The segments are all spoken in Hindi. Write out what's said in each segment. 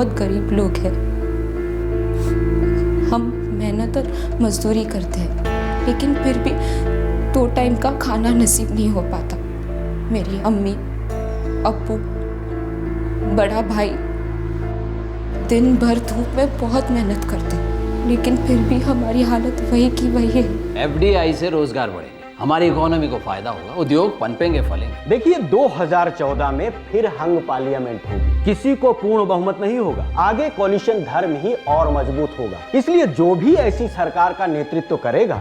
बहुत गरीब लोग हैं। हम मेहनत और मजदूरी करते हैं, लेकिन फिर भी 2 टाइम का खाना नसीब नहीं हो पाता। मेरी अम्मी, अब्बू, बड़ा भाई दिन भर धूप में बहुत मेहनत करते हैं, लेकिन फिर भी हमारी हालत वही की वही है। FDI से रोजगार बढ़ेंगे, हमारी इकोनॉमी को फायदा होगा, उद्योग पनपेंगे फलेंगे। देखिए 2014 में फिर हंग पार्लियामेंट होगी, किसी को पूर्ण बहुमत नहीं होगा, आगे कोलिशन धर्म ही और मजबूत होगा। इसलिए जो भी ऐसी सरकार का नेतृत्व करेगा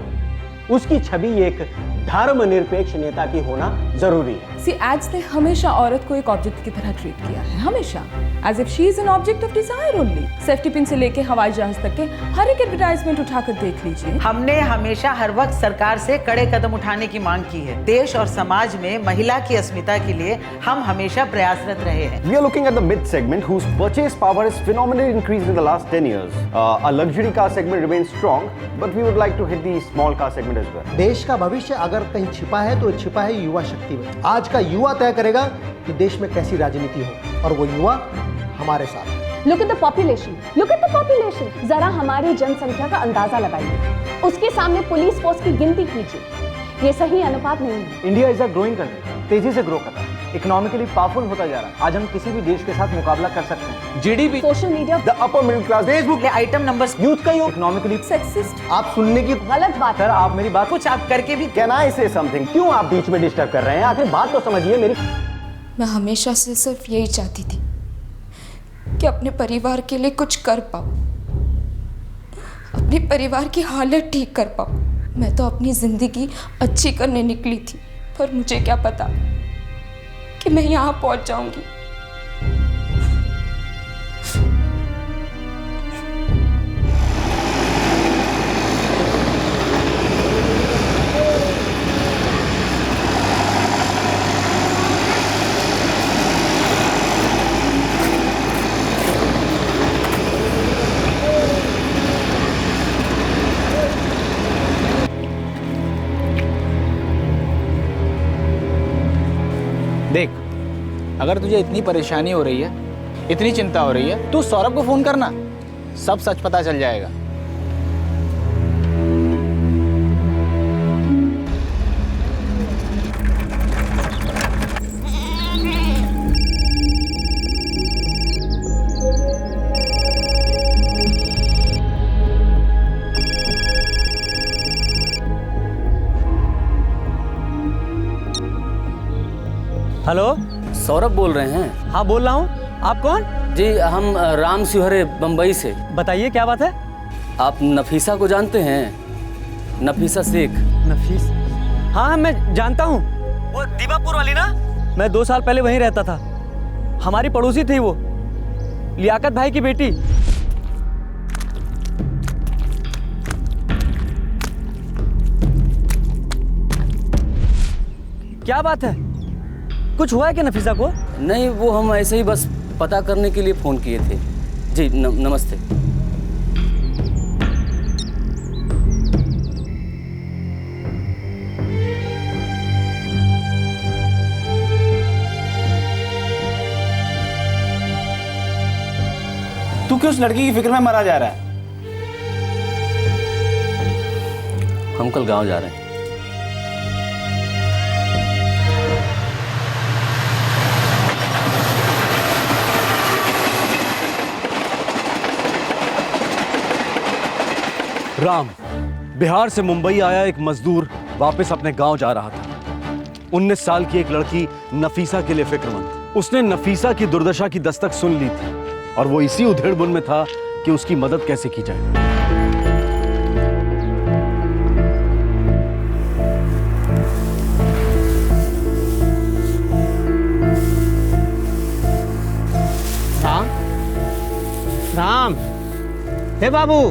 उसकी छवि एक धर्मनिरपेक्ष नेता की होना जरूरी है। सी एड्स ने हमेशा औरत को एक ऑब्जेक्ट की तरह ट्रीट किया है, हमेशा as if she is an object of desire only. Safety pin से लेके हवाई जहाज तक के हर एक एडवर्टाइजमेंट उठाकर देख लीजिए। हमने हमेशा हर वक्त सरकार से कड़े कदम उठाने की मांग की है। देश और समाज में महिला की अस्मिता के लिए हम हमेशा प्रयासरत रहे हैं। We are looking at the mid segment whose purchase power has phenomenally increased in the last 10 years. A luxury car segment remains strong, but we would like to hit the small car segment as well. देश का भविष्य अगर कहीं छिपा है तो छिपा है युवा शक्ति में। आज का युवा तय करेगा कि देश में कैसी राजनीति हो, और वो युवा हमारे साथ है। Look at the population. Look at the population. जरा हमारी जनसंख्या का अंदाजा लगाइए, उसके सामने पुलिस फोर्स की गिनती कीजिए। ये सही अनुपात नहीं है। India is a growing country, तेजी से ग्रो कर रहा है, इकोनॉमिकली पावरफुल होता जा रहा है। आज हम किसी भी देश के साथ मुकाबला कर सकते हैं। GDP, social media, the upper middle class, Facebook, item numbers, youth का इकोनॉमिकली सेक्सिस्ट आप सुनने की गलत बात सर, आप मेरी बात कुछ आप करके भी कैन आई से समथिंग? क्यों आप बीच में डिस्टर्ब कर रहे हैं? आखिर बात तो समझिए मेरी। मैं हमेशा से सिर्फ यही चाहती थी कि अपने परिवार के लिए कुछ कर पाऊँ, अपने परिवार की हालत ठीक कर पाऊँ। मैं तो अपनी जिंदगी अच्छी करने निकली थी, पर मुझे क्या पता कि मैं यहाँ पहुँच जाऊंगी। देख, अगर तुझे इतनी परेशानी हो रही है, इतनी चिंता हो रही है, तो सौरभ को फोन करना, सब सच पता चल जाएगा। हेलो, सौरभ बोल रहे हैं? हाँ बोल रहा हूँ। आप कौन? जी हम राम सिवहरे बम्बई से। बताइए क्या बात है। आप नफीसा को जानते हैं? नफीसा शेख। नफीस? हाँ मैं जानता हूँ, वो दीवापुर वाली ना। मैं 2 साल पहले वहीं रहता था, हमारी पड़ोसी थी वो, लियाकत भाई की बेटी। क्या बात है, कुछ हुआ है क्या नफीसा को? नहीं, वो हम ऐसे ही बस पता करने के लिए फोन किए थे। जी नमस्ते। तू क्यों उस लड़की की फिक्र में मरा जा रहा है? हम कल गांव जा रहे हैं। राम, बिहार से मुंबई आया एक मजदूर वापस अपने गांव जा रहा था। 19 साल की एक लड़की नफीसा के लिए फिक्रमंद। उसने नफीसा की दुर्दशा की दस्तक सुन ली थी और वो इसी उधेड़बुन में था कि उसकी मदद कैसे की जाए। राम, राम, हे बाबू।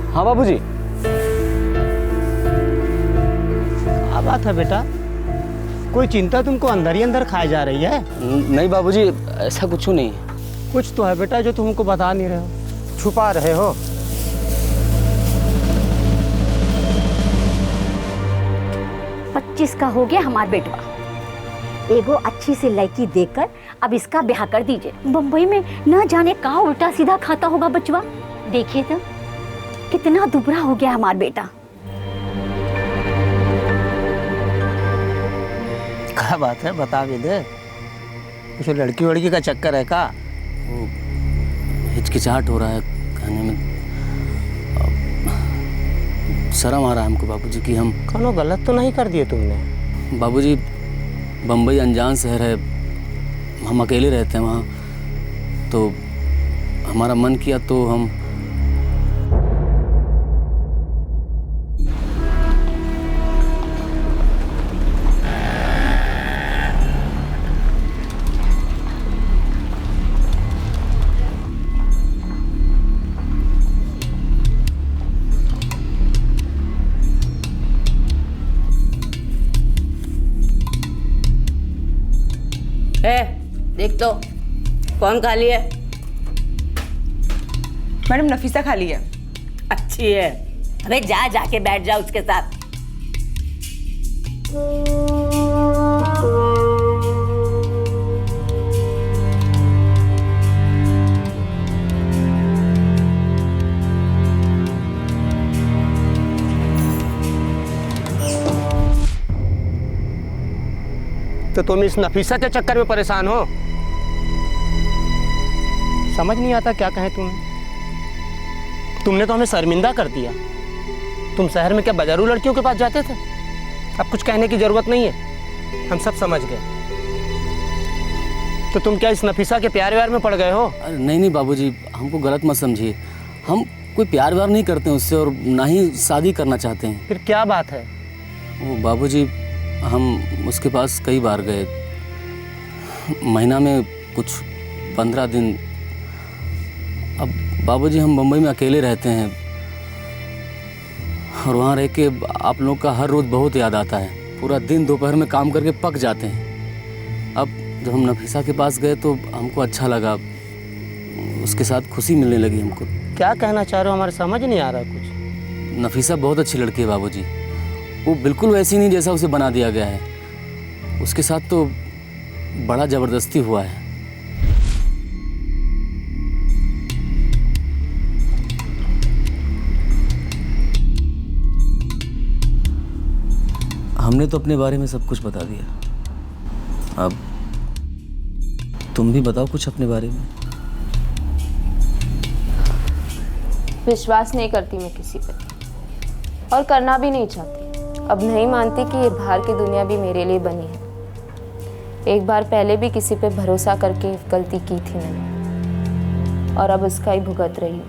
हाँ बाबूजी। क्या बात है बेटा, कोई चिंता तुमको अंदर ही अंदर खाए जा रही है? नहीं बाबूजी, ऐसा कुछ नहीं है। कुछ तो है बेटा जो तुमको बता नहीं रहे हो, छुपा रहे हो। 25 का हो गया हमारा बेटवा, एगो अच्छी सी लड़की देखकर अब इसका ब्याह कर दीजिए। मुंबई में न जाने कहाँ उल्टा सीधा खाता होगा बचवा। देखिए तो कितना दुबला हो गया हमारा बेटा। क्या बात है, बता भी दे। कुछ लड़की वड़की का चक्कर है का? वो हिचकिचाहट हो रहा है कहने में। शर्म आ रहा है हमको बाबूजी कि हम कोनो गलत तो नहीं कर दिए तुमने? बाबूजी बम्बई अनजान शहर है, हम अकेले रहते हैं वहाँ, तो हमारा मन किया तो हम देख तो कौन खाली है? मैडम नफीसा खाली है। अच्छी है। अबे जा जाके बैठ जा उसके साथ। तो तुम इस नफीसा के चक्कर में परेशान हो? समझ नहीं आता क्या कहें तुम्हें। तुमने तो हमें शर्मिंदा कर दिया। तुम शहर में क्या बाजारू लड़कियों के पास जाते थे? अब कुछ कहने की जरूरत नहीं है, हम सब समझ गए। तो तुम क्या इस नफीसा के प्यार व्यार में पड़ गए हो? अरे नहीं बाबूजी, हमको गलत मत समझिए। हम कोई प्यार व्यार नहीं करते हैं उससे, और ना ही शादी करना चाहते हैं। फिर क्या बात है? वो बाबूजी, हम उसके पास कई बार गए, महीना में कुछ 15 दिन। अब बाबूजी हम मुंबई में अकेले रहते हैं और वहाँ रह के आप लोग का हर रोज़ बहुत याद आता है। पूरा दिन दोपहर में काम करके पक जाते हैं। अब जब हम नफीसा के पास गए तो हमको अच्छा लगा, उसके साथ खुशी मिलने लगी हमको। क्या कहना चाह रहे हो? हमारे समझ नहीं आ रहा कुछ। नफीसा बहुत अच्छी लड़की है बाबूजी, वो बिल्कुल वैसी नहीं जैसा उसे बना दिया गया है। उसके साथ तो बड़ा ज़बरदस्ती हुआ है। हमने तो अपने बारे में सब कुछ बता दिया, अब तुम भी बताओ कुछ अपने बारे में। विश्वास नहीं करती मैं किसी पे, और करना भी नहीं चाहती। अब नहीं मानती कि ये बाहर की दुनिया भी मेरे लिए बनी है। एक बार पहले भी किसी पे भरोसा करके गलती की थी मैंने, और अब उसका ही भुगत रही हूँ।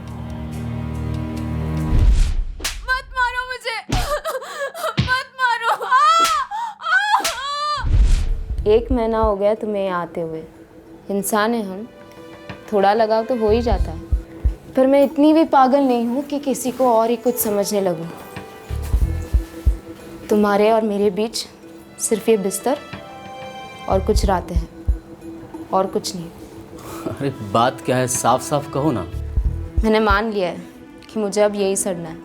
मत मारो मुझे, मत मारो। 1 महीना हो गया तुम्हें यहाँ आते हुए। इंसान है हम, थोड़ा लगाव तो हो ही जाता है, पर मैं इतनी भी पागल नहीं हूँ कि किसी को और ही कुछ समझने लगूँ। तुम्हारे और मेरे बीच सिर्फ ये बिस्तर और कुछ रातें हैं, और कुछ नहीं। अरे बात क्या है, साफ साफ कहो ना। मैंने मान लिया है कि मुझे अब यही सड़ना है,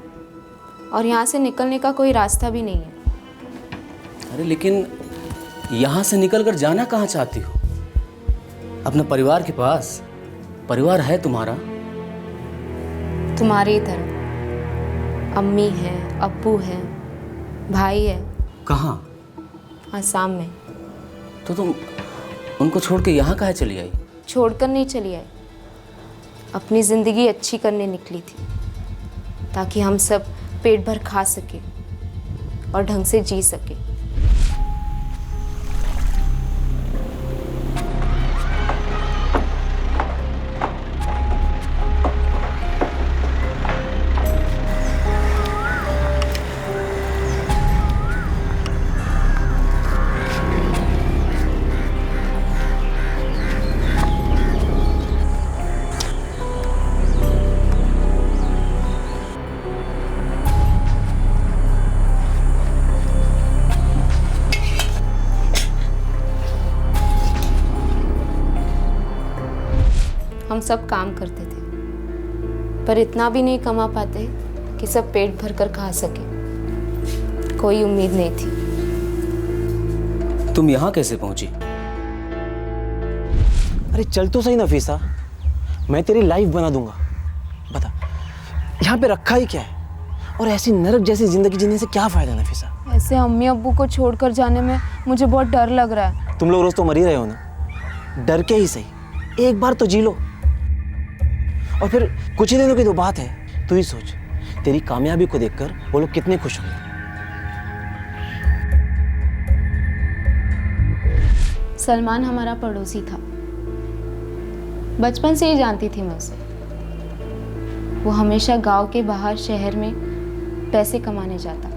और यहाँ से निकलने का कोई रास्ता भी नहीं है। अरे लेकिन यहाँ से निकल कर जाना कहाँ चाहती हो? अपने परिवार के पास। परिवार है तुम्हारा। तुम्हारी तरह अम्मी है, अप्पू है, भाई है। कहाँ? आसाम में। तो तुम उनको छोड़ के यहाँ काहे चली आई? छोड़कर नहीं चली आई, अपनी ज़िंदगी अच्छी करने निकली थी, ताकि हम सब पेट भर खा सके और ढंग से जी सके। हम सब काम करते थे, पर इतना भी नहीं कमा पाते कि सब पेट भर कर खा सके। कोई उम्मीद नहीं थी। तुम यहाँ कैसे पहुंची? अरे चल तो सही नफीसा, मैं तेरी लाइफ बना दूंगा। बता यहाँ पे रखा ही क्या है, और ऐसी नरक जैसी जिंदगी जीने से क्या फायदा नफीसा? ऐसे अम्मी अब्बू को छोड़कर जाने में मुझे बहुत डर लग रहा है। तुम लोग रोज तो मर ही रहे हो ना, डर के ही सही, एक बार तो जी लो। और फिर कुछ ही दिनों की तो बात है, तू ही सोच, तेरी कामयाबी को देखकर वो लोग कितने खुश होंगे। सलमान हमारा पड़ोसी था, बचपन से ही जानती थी मैं उसे। वो हमेशा गांव के बाहर शहर में पैसे कमाने जाता,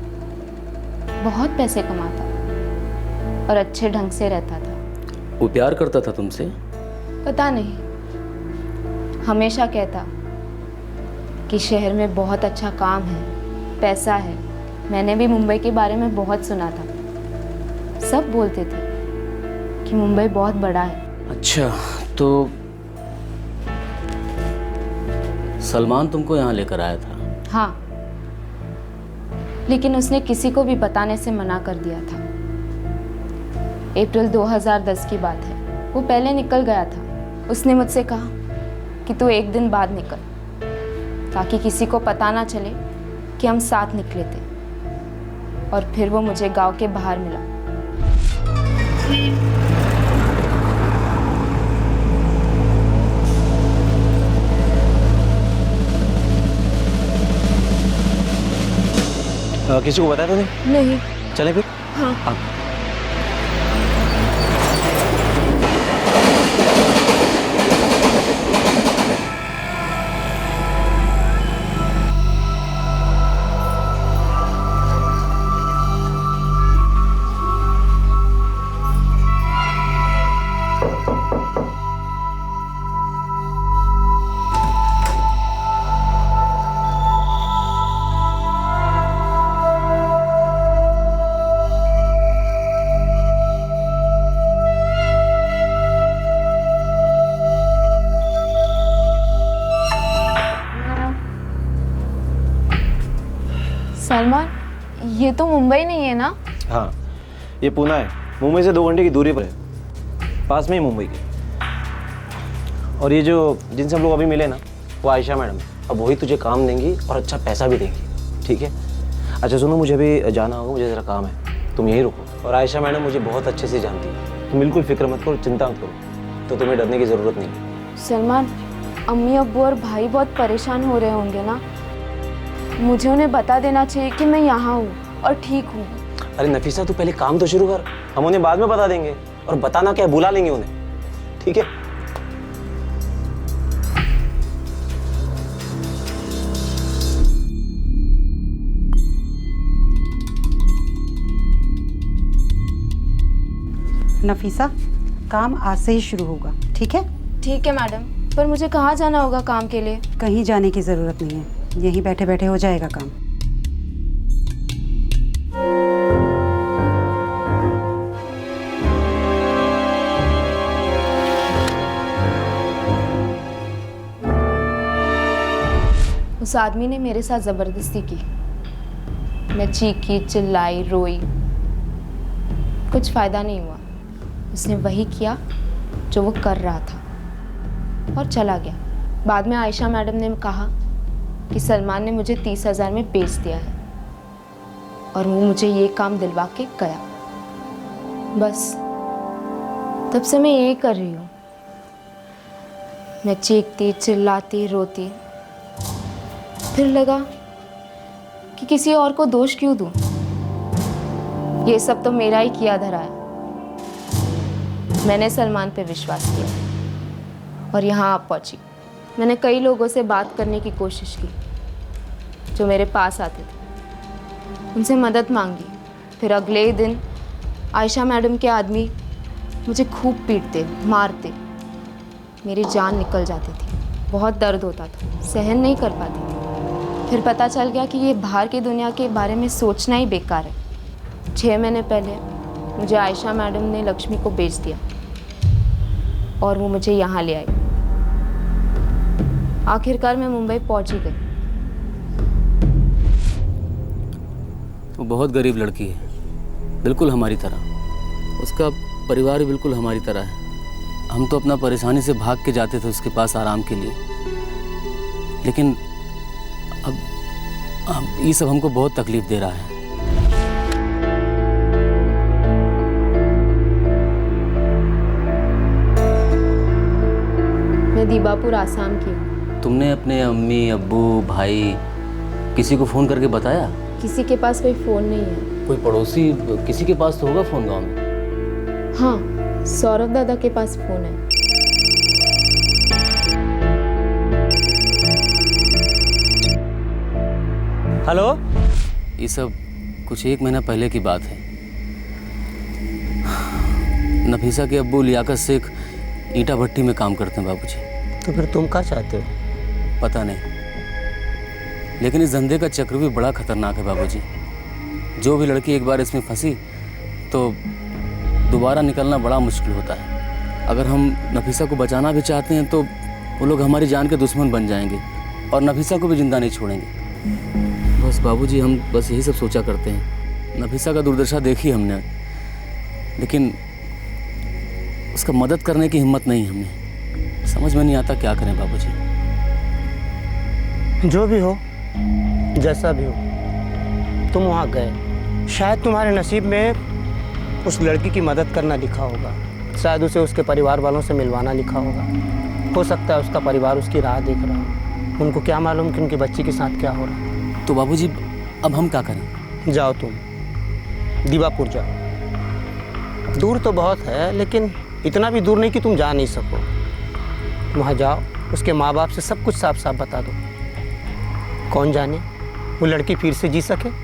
बहुत पैसे कमाता और अच्छे ढंग से रहता था। वो प्यार करता था तुमसे? पता नहीं, हमेशा कहता कि शहर में बहुत अच्छा काम है, पैसा है। मैंने भी मुंबई के बारे में बहुत सुना था, सब बोलते थे कि मुंबई बहुत बड़ा है। अच्छा, तो सलमान तुमको यहाँ लेकर आया था? हाँ, लेकिन उसने किसी को भी बताने से मना कर दिया था। अप्रैल 2010 की बात है, वो पहले निकल गया था। उसने मुझसे कहा कि तू एक दिन बाद निकल, ताकि किसी को पता ना चले कि हम साथ निकले थे। और फिर वो मुझे गांव के बाहर मिला। किसी को बताया तूने? नहीं। चले फिर? हाँ। सलमान, ये तो मुंबई नहीं है ना? हाँ, ये पूना है। मुंबई से 2 घंटे की दूरी पर है, पास में ही मुंबई के। और ये जो जिनसे हम लोग अभी मिले ना, वो आयशा मैडम। अब वही तुझे काम देंगी और अच्छा पैसा भी देंगी, ठीक है? अच्छा सुनो, मुझे अभी जाना होगा, मुझे ज़रा काम है, तुम यहीं रुको। और आयशा मैडम मुझे बहुत अच्छे से जानती है, तुम बिल्कुल फिक्र मत करो, चिंता मत करो, तो तुम्हें डरने की ज़रूरत नहीं। सलमान, अम्मी अब्बू और भाई बहुत परेशान हो रहे होंगे ना? मुझे उन्हें बता देना चाहिए कि मैं यहाँ हूँ और ठीक हूँ। अरे नफीसा, तू पहले काम तो शुरू कर, हम उन्हें बाद में बता देंगे। और बताना क्या, बुला लेंगे उन्हें, ठीक है? नफीसा, काम आज से ही शुरू होगा, ठीक है? ठीक है मैडम, पर मुझे कहाँ जाना होगा काम के लिए? कहीं जाने की ज़रूरत नहीं है, यहीं बैठे बैठे हो जाएगा काम। उस आदमी ने मेरे साथ ज़बरदस्ती की। मैं चीखी, चिल्लाई, रोई, कुछ फ़ायदा नहीं हुआ। उसने वही किया जो वो कर रहा था और चला गया। बाद में आयशा मैडम ने कहा कि सलमान ने मुझे 30,000 में बेच दिया है और वो मुझे ये काम दिलवा के गया। बस तब से मैं यही कर रही हूँ। मैं चीखती, चिल्लाती, रोती, फिर लगा कि किसी और को दोष क्यों दूँ। ये सब तो मेरा ही किया धरा है। मैंने सलमान पे विश्वास किया और यहाँ आप पहुँची। मैंने कई लोगों से बात करने की कोशिश की जो मेरे पास आते थे, उनसे मदद मांगी। फिर अगले ही दिन आयशा मैडम के आदमी मुझे खूब पीटते, मारते, मेरी जान निकल जाती थी। बहुत दर्द होता था, सहन नहीं कर पाती थी। फिर पता चल गया कि ये बाहर की दुनिया के बारे में सोचना ही बेकार है। 6 महीने पहले मुझे आयशा मैडम ने लक्ष्मी को बेच दिया और वो मुझे यहाँ ले आई। आखिरकार मैं मुंबई पहुँच ही गई। वो बहुत गरीब लड़की है, बिल्कुल हमारी तरह। उसका परिवार भी बिल्कुल हमारी तरह है। हम तो अपना परेशानी से भाग के जाते थे उसके पास आराम के लिए, लेकिन अब ये सब हमको बहुत तकलीफ दे रहा है। मैं दीबापुर आसाम की हूँ। तुमने अपने अम्मी, अब्बू, भाई किसी को फ़ोन करके बताया? किसी के पास कोई फ़ोन नहीं है। कोई पड़ोसी किसी के पास तो होगा फ़ोन गाँव में? हाँ, सौरभ दादा के पास फ़ोन है। हेलो। ये सब कुछ 1 महीना पहले की बात है। नफीसा के अब्बू लियाकत शेख ईंटा भट्टी में काम करते हैं बाबूजी। तो फिर तुम क्या चाहते हो? पता नहीं, लेकिन इस धंधे का चक्र भी बड़ा खतरनाक है बाबूजी। जो भी लड़की एक बार इसमें फंसी तो दोबारा निकलना बड़ा मुश्किल होता है। अगर हम नफीसा को बचाना भी चाहते हैं तो वो लोग हमारी जान के दुश्मन बन जाएंगे और नफीसा को भी जिंदा नहीं छोड़ेंगे। बस बाबूजी, हम बस यही सब सोचा करते हैं। नफीसा का दुर्दशा देखी हमने, लेकिन उसका मदद करने की हिम्मत नहीं हमने। समझ में नहीं आता क्या करें बाबूजी। जो भी हो, जैसा भी हो, तुम वहाँ गए, शायद तुम्हारे नसीब में उस लड़की की मदद करना लिखा होगा, शायद उसे उसके परिवार वालों से मिलवाना लिखा होगा। हो सकता है उसका परिवार उसकी राह देख रहा हो। उनको क्या मालूम कि उनकी बच्ची के साथ क्या हो रहा है। तो बाबूजी, अब हम क्या करें? जाओ, तुम दीबापुर जाओ। दूर तो बहुत है, लेकिन इतना भी दूर नहीं कि तुम जा नहीं सको। वहाँ जाओ, उसके माँ बाप से सब कुछ साफ साफ बता दो। कौन जाने वो लड़की फिर से जी सके।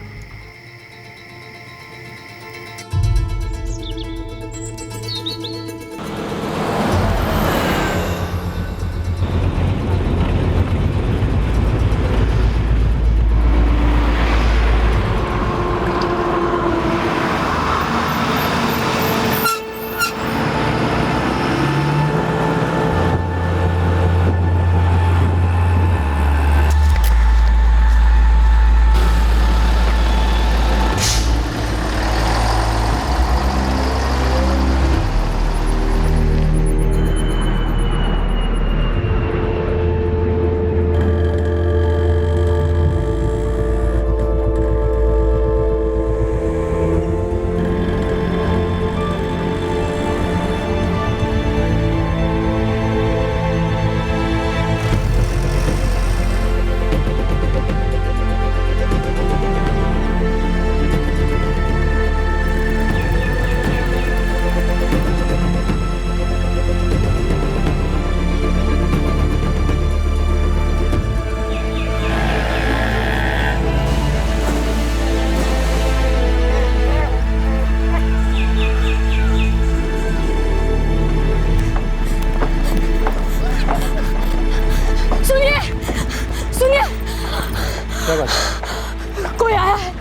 कोई आया है,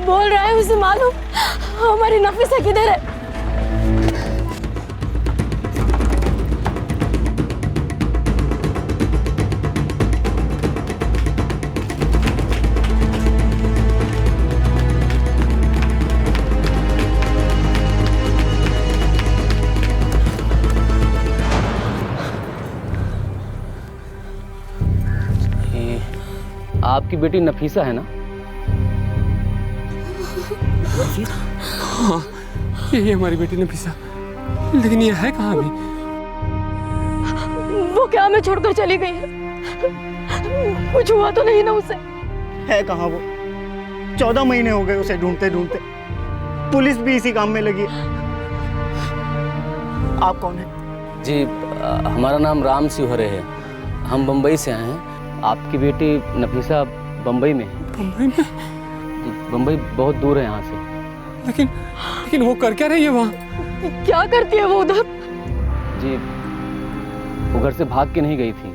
बोल रहा है उसे मालूम हमारी नफीसा किधर है। आपकी बेटी नफीसा है ना? हाँ, यही हमारी बेटी नफीसा। लेकिन ये है कहाँ अभी? वो क्या हमें छोड़कर चली गई है? कुछ हुआ तो नहीं ना उसे? है कहाँ वो? 14 महीने हो गए उसे ढूंढते ढूंढते। पुलिस भी इसी काम में लगी है। आप कौन हैं? जी, हमारा नाम राम शिवहरे है। हम बम्बई से आए हैं। आपकी बेटी नफीसा बम्बई में है। बम्बई में? बम्बई बहुत दूर है यहाँ से। लेकिन वो कर क्या रही है वहाँ? क्या करती है वो उधर? जी, वो घर से भाग के नहीं गई थी,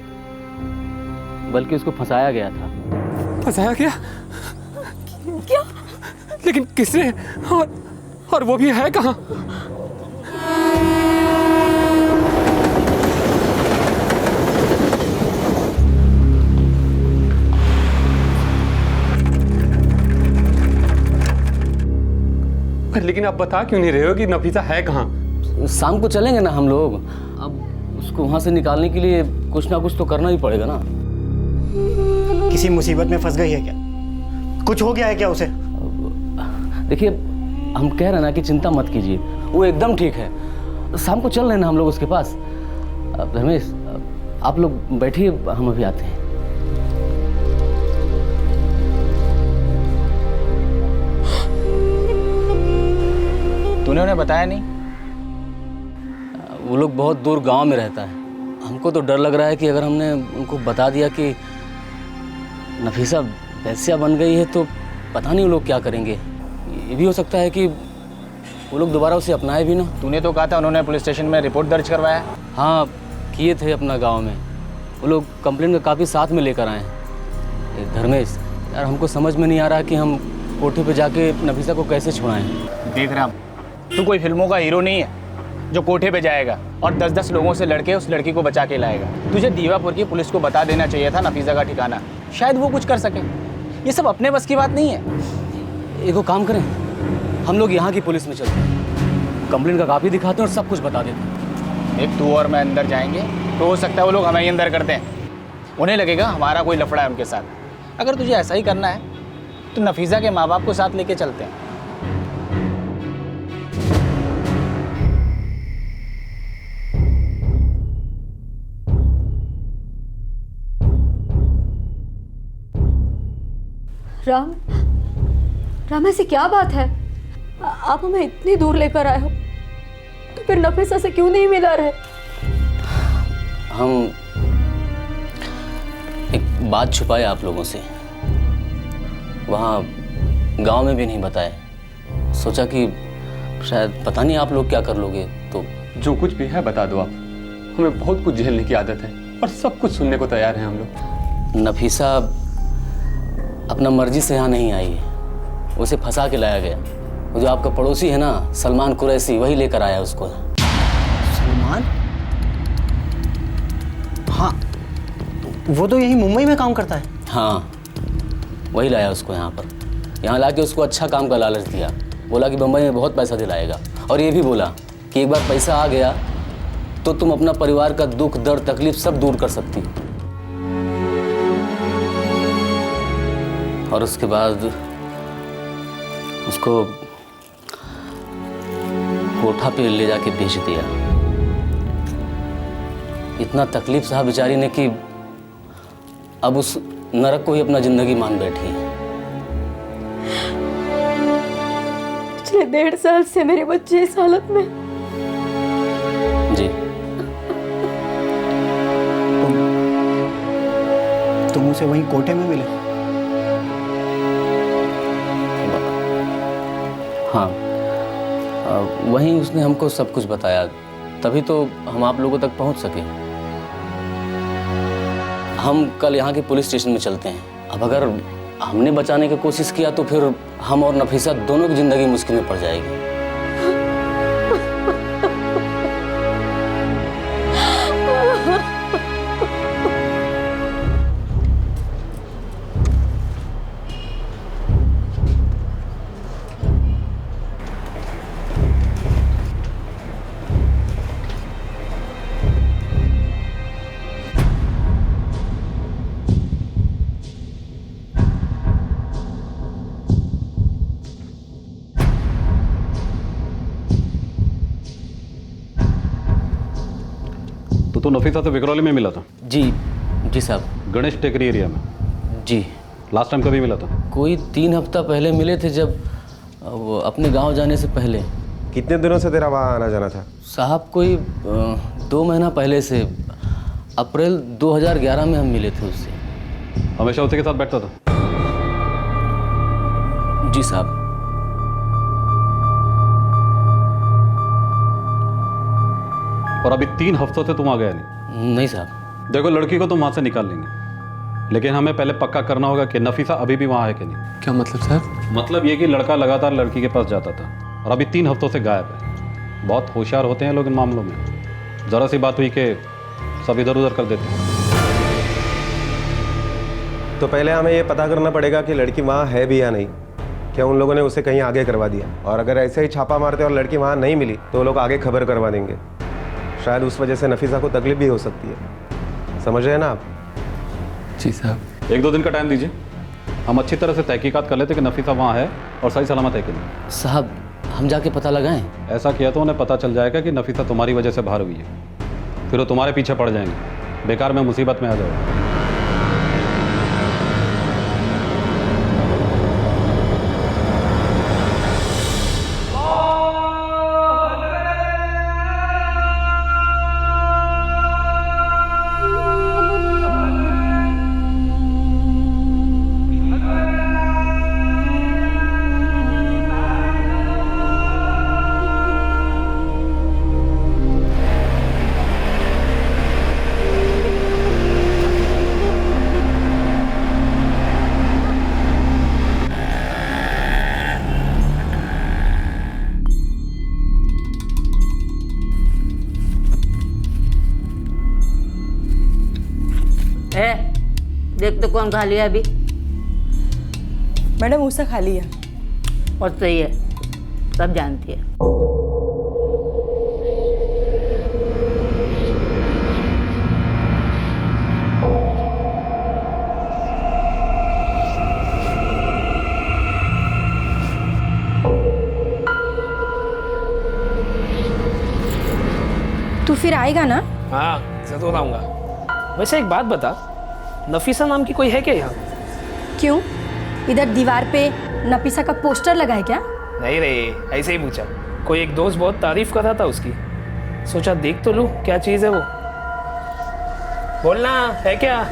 बल्कि उसको फंसाया गया था। फंसाया गया? क्या? लेकिन किसने? और वो भी है कहाँ? लेकिन आप बता क्यों नहीं रहे हो कि नफीसा है कहाँ? शाम को चलेंगे ना हम लोग। अब उसको वहाँ से निकालने के लिए कुछ ना कुछ तो करना ही पड़ेगा ना। किसी मुसीबत में फंस गई है क्या? कुछ हो गया है क्या उसे? देखिए, हम कह रहे हैं ना कि चिंता मत कीजिए, वो एकदम ठीक है। शाम को चल रहे हैं ना हम लोग उसके पास। रमेश, आप लोग बैठिए, हम अभी आते हैं। तूने उन्हें बताया नहीं? वो लोग बहुत दूर गांव में रहता है। हमको तो डर लग रहा है कि अगर हमने उनको बता दिया कि नफीसा वैश्या बन गई है तो पता नहीं वो लोग क्या करेंगे। ये भी हो सकता है कि वो लोग दोबारा उसे अपनाए भी ना। तूने तो कहा था उन्होंने पुलिस स्टेशन में रिपोर्ट दर्ज करवाया। हाँ, किए थे अपना गांव में। वो लोग कंप्लेंट का काफ़ी साथ में लेकर आए हैं। धर्मेश यार, हमको समझ में नहीं आ रहा कि हम कोठे पे जाके नफीसा को कैसे छुड़ाएं। देख राम, तू कोई फिल्मों का हीरो नहीं है जो कोठे पे जाएगा और 10-10 लोगों से लड़के उस लड़की को बचा के लाएगा। तुझे दीवापुर की पुलिस को बता देना चाहिए था नफीसा का ठिकाना, शायद वो कुछ कर सके। ये सब अपने बस की बात नहीं है। एगो काम करें, हम लोग यहाँ की पुलिस में चलते हैं, कंप्लेंट का कापी दिखाते हैं और सब कुछ बता देते हैं। एक तू और मैं अंदर जाएंगे तो हो सकता है वो लोग हमें ही अंदर कर दें। उन्हें लगेगा हमारा कोई लफड़ा है उनके साथ। अगर तुझे ऐसा ही करना है तो नफीसा के माँ बाप को साथ लेके चलते हैं। राम, ऐसी क्या बात है? आप हमें इतनी दूर लेकर आए हो तो फिर नफीसा से क्यों नहीं मिला रहे? हम एक बात छुपाए आप लोगों से, वहाँ गांव में भी नहीं बताए। सोचा कि शायद पता नहीं आप लोग क्या कर लोगे, तो जो कुछ भी है बता दो आप। हमें बहुत कुछ झेलने की आदत है और सब कुछ सुनने को तैयार हैं हम लोग। नफीसा अपना मर्जी से यहाँ नहीं आई है, उसे फंसा के लाया गया। वो जो आपका पड़ोसी है ना, सलमान कुरैशी, वही लेकर आया उसको। सलमान? हाँ, वो तो यही मुंबई में काम करता है। हाँ, वही लाया उसको यहाँ पर। यहाँ लाके उसको अच्छा काम का लालच दिया। बोला कि बम्बई में बहुत पैसा दिलाएगा, और ये भी बोला कि एक बार पैसा आ गया तो तुम अपना परिवार का दुख दर्द तकलीफ सब दूर कर सकती हो। और उसके बाद उसको कोठा पे ले जाके बेच दिया। इतना तकलीफ सहा बेचारी ने कि अब उस नरक को ही अपना जिंदगी मान बैठी है। पिछले 1.5 साल से मेरे बच्चे इस हालत में। जी, तुम उसे वहीं कोठे में मिले? हाँ, वहीं उसने हमको सब कुछ बताया, तभी तो हम आप लोगों तक पहुंच सके। हम कल यहाँ के पुलिस स्टेशन में चलते हैं। अब अगर हमने बचाने की कोशिश किया तो फिर हम और नफीसा दोनों की जिंदगी मुश्किल में पड़ जाएगी। तो नफीसा से विकरौली में मिला था? जी साहब। गणेश टेकरी एरिया में? जी। लास्ट टाइम कभी मिला था? कोई 3 हफ्ता पहले मिले थे, जब वो अपने गांव जाने से पहले। कितने दिनों से तेरा वहाँ आना जाना था? साहब कोई 2 महीना पहले से, अप्रैल 2011 में हम मिले थे उससे। हमेशा उसी के साथ बैठता था? जी साहब। और अभी 3 हफ्तों से तुम आ गया नहीं? नहीं साहब। देखो, लड़की को तुम वहां से निकाल लेंगे, लेकिन हमें पहले पक्का करना होगा कि नफीसा अभी भी वहां है कि नहीं। क्या मतलब सर? मतलब ये कि लड़का लगातार लड़की के पास जाता था और अभी 3 हफ्तों से गायब है। बहुत होशियार होते हैं लोग इन मामलों में। जरा सी बात हुई कि सब इधर उधर कर देते हैं। तो पहले हमें ये पता करना पड़ेगा कि लड़की वहाँ है भी या नहीं। क्या उन लोगों ने उसे कहीं आगे करवा दिया? और अगर ऐसे ही छापा मारते और लड़की वहाँ नहीं मिली तो वो लोग आगे खबर करवा देंगे। शायद उस वजह से नफीसा को तकलीफ भी हो सकती है। समझ रहे हैं ना आप? जी साहब। 1-2 दिन का टाइम दीजिए, हम अच्छी तरह से तहकीकात कर लेते कि नफीसा वहाँ है और सही सलामत है कि नहीं। साहब हम जाके पता लगाएं? ऐसा किया तो उन्हें पता चल जाएगा कि नफीसा तुम्हारी वजह से बाहर हुई है, फिर वो तुम्हारे पीछे पड़ जाएंगे, बेकार में मुसीबत में आ जाओगे। देख तो कौन खा लिया अभी? मैडम उसे खा लिया। और सही है, सब जानती है। तू फिर आएगा ना? हाँ जरूर आऊँगा। वैसे एक बात बता, नफीसा नाम की कोई है क्या यहाँ? क्यों, इधर दीवार पे नफीसा का पोस्टर लगा है क्या? नहीं रे, ऐसे ही पूछा। कोई एक दोस्त बहुत तारीफ कर रहा था उसकी, सोचा देख तो लूँ क्या चीज़ है वो। बोलना है क्या?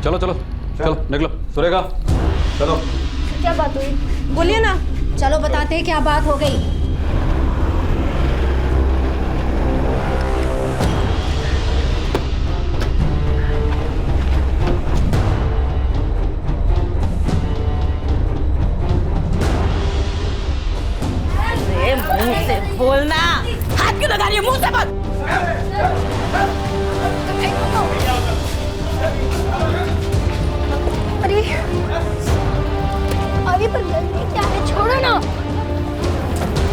चलो चलो चलो निकलो। सुरेखा चलो। क्या बात हुई? बोलिए ना। चलो बताते हैं क्या बात हो गई। अरे मुंह से बोलना, हाथ क्यों लगा रही है? मुंह से बोल। अरे अरे पर गलती क्या है, छोड़ो ना।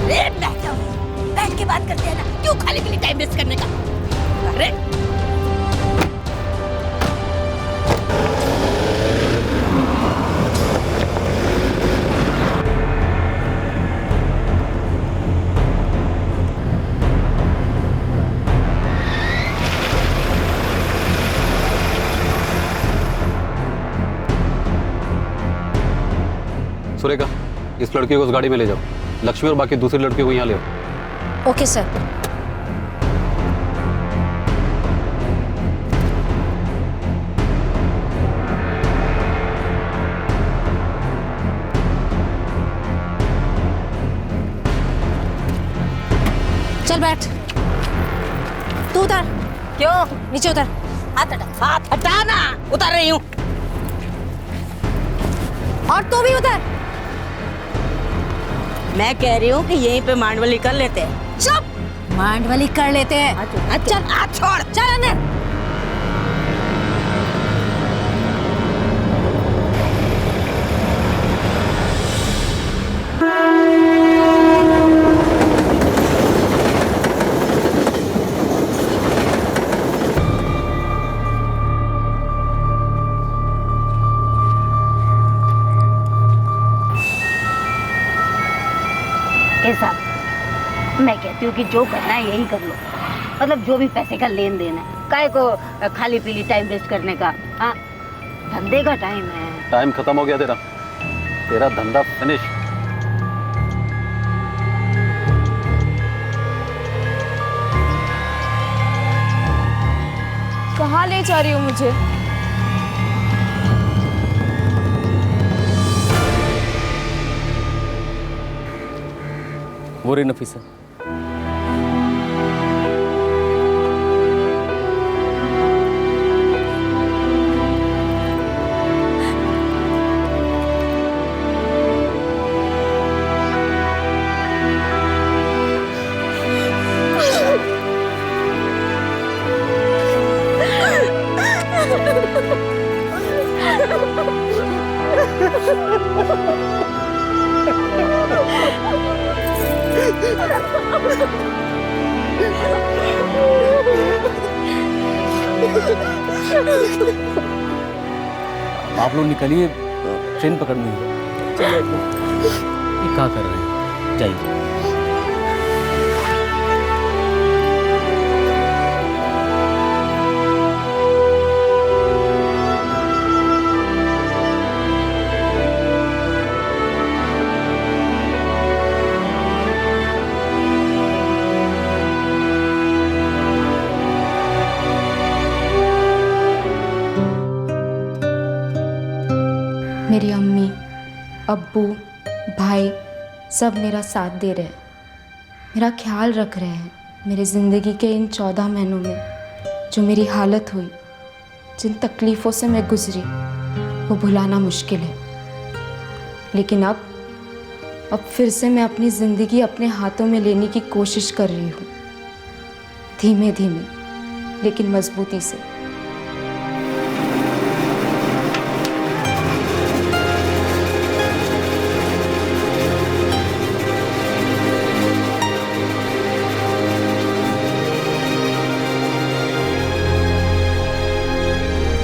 बैठ के बात करते हैं ना, क्यों खाली के लिए टाइम वेस्ट करने का? अरे सुरेखा, इस लड़की को उस गाड़ी में ले जाओ। लक्ष्मी और बाकी दूसरी लड़की को यहाँ ले आओ। Okay sir. चल बैठ। तू उतर। क्यों? नीचे उतर। हाथ हटा। हाथ हटा ना। उतर रही हूँ। और तू भी उतर। मैं कह रही हूँ कि यहीं पे मांडवली कर लेते हैं। चुप। मांडवली कर लेते हैं। चल हाथ छोड़। चल अंदर। मैं कहती हूँ कि जो करना है यही कर लो, मतलब जो भी पैसे का लेन देन है, काहे को खाली पीली टाइम वेस्ट करने का। हाँ, धंधे का टाइम है। टाइम खत्म हो गया तेरा, तेरा धंधा फिनिश। कहाँ ले जा रही हो मुझे? वो रे नफीसा। आप लोग निकलिए, ट्रेन पकड़नी है। ये क्या कर रहे हैं? जाइए। मेरी अम्मी, अब्बू, भाई सब मेरा साथ दे रहे हैं, मेरा ख्याल रख रहे हैं। मेरी ज़िंदगी के इन 14 महीनों में जो मेरी हालत हुई, जिन तकलीफ़ों से मैं गुजरी, वो भुलाना मुश्किल है। लेकिन अब फिर से मैं अपनी ज़िंदगी अपने हाथों में लेने की कोशिश कर रही हूँ, धीमे धीमे लेकिन मजबूती से।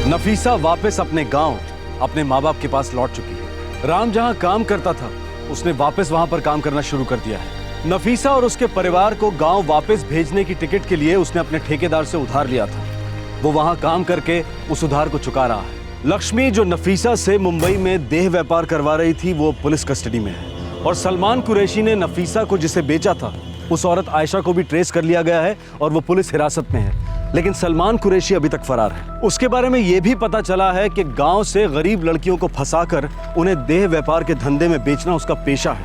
नफीसा वापस अपने गांव, अपने माँ बाप के पास लौट चुकी है। राम जहां काम करता था, उसने वापस वहां पर काम करना शुरू कर दिया है। नफीसा और उसके परिवार को गांव वापस भेजने की टिकट के लिए उसने अपने ठेकेदार से उधार लिया था। वो वहां काम करके उस उधार को चुका रहा है। लक्ष्मी, जो नफीसा से मुंबई में देह व्यापार करवा रही थी, वो पुलिस कस्टडी में है। और सलमान कुरैशी ने नफीसा को जिसे बेचा था, उस औरत आयशा को भी ट्रेस कर लिया गया है और वो पुलिस हिरासत में है। लेकिन सलमान कुरैशी अभी तक फरार है। उसके बारे में यह भी पता चला है कि गांव से गरीब लड़कियों को फंसाकर उन्हें देह व्यापार के धंधे में बेचना उसका पेशा है,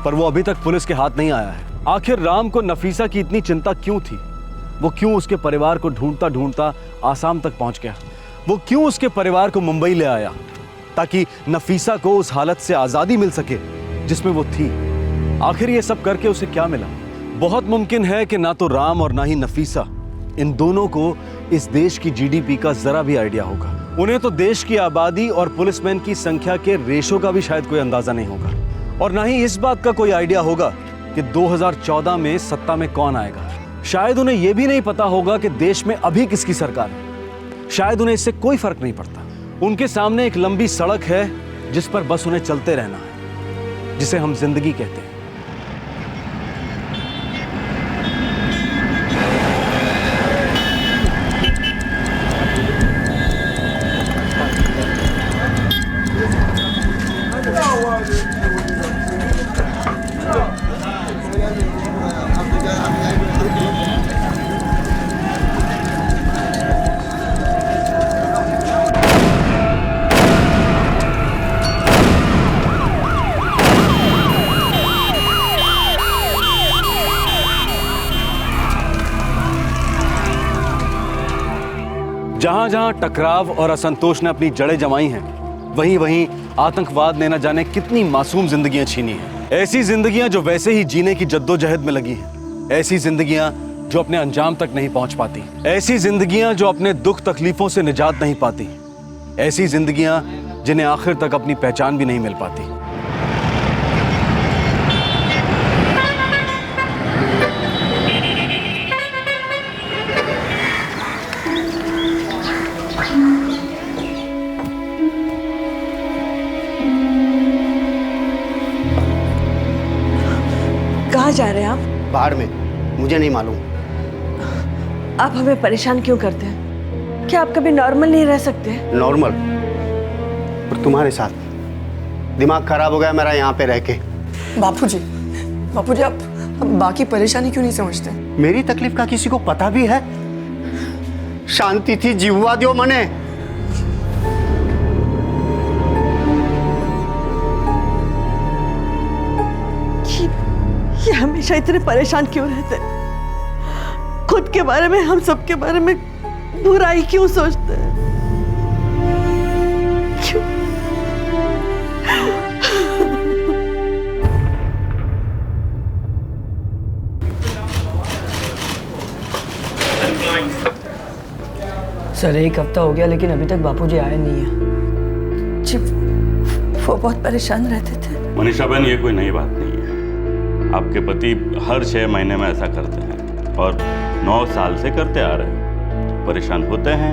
पर वो अभी तक पुलिस के हाथ नहीं आया है। आखिर राम को नफीसा की इतनी चिंता क्यों थी? वो क्यों उसके परिवार को ढूंढता ढूंढता आसाम तक पहुंच गया? वो क्यों उसके परिवार को मुंबई ले आया ताकि नफीसा को उस हालत से आजादी मिल सके जिसमें वो थी? आखिर ये सब करके उसे क्या मिला? बहुत मुमकिन है कि ना तो राम और ना ही नफीसा, इन दोनों को इस देश की जीडीपी का जरा भी आइडिया होगा। उन्हें तो देश की आबादी और पुलिसमैन की संख्या के रेशो का भी शायद कोई अंदाजा नहीं होगा, और ना ही इस बात का कोई आइडिया होगा कि 2014 में सत्ता में कौन आएगा। शायद उन्हें यह भी नहीं पता होगा कि देश में अभी किसकी सरकार है। शायद उन्हें इससे कोई फर्क नहीं पड़ता। उनके सामने एक लंबी सड़क है जिस पर बस उन्हें चलते रहना है, जिसे हम जिंदगी कहते हैं। जहां जहां टकराव और असंतोष ने अपनी जड़ें जमाई हैं, वहीं वहीं आतंकवाद ने न जाने कितनी मासूम जिंदगियां छीनी हैं। ऐसी जिंदगियां जो वैसे ही जीने की जद्दोजहद में लगी हैं, ऐसी जिंदगियां जो अपने अंजाम तक नहीं पहुंच पाती, ऐसी जिंदगियां जो अपने दुख तकलीफों से निजात नहीं पाती, ऐसी जिंदगियां जिन्हें आखिर तक अपनी पहचान भी नहीं मिल पाती। कहाँ जा रहे हैं आप? बाहर में, मुझे नहीं मालूम। आप हमें परेशान क्यों करते हैं? क्या आप कभी नॉर्मल नहीं रह सकते? नॉर्मल? और तुम्हारे साथ दिमाग खराब हो गया मेरा यहाँ पे रह के। बापूजी, बापूजी आप बाकी परेशानी क्यों नहीं समझते? मेरी तकलीफ का किसी को पता भी है? शांति थी जीवा दियो मने। ये हमेशा इतने परेशान क्यों रहते? खुद के बारे में, हम सब के बारे में बुराई क्यों सोचते हैं? क्यों? सर, एक हफ्ता हो गया लेकिन अभी तक बापूजी आए नहीं है। जी, वो बहुत परेशान रहते थे। मनीषा बहन, ये कोई नई बात नहीं है। आपके पति हर 6 महीने में ऐसा करते हैं और 9 साल से करते आ रहे हैं। परेशान होते हैं,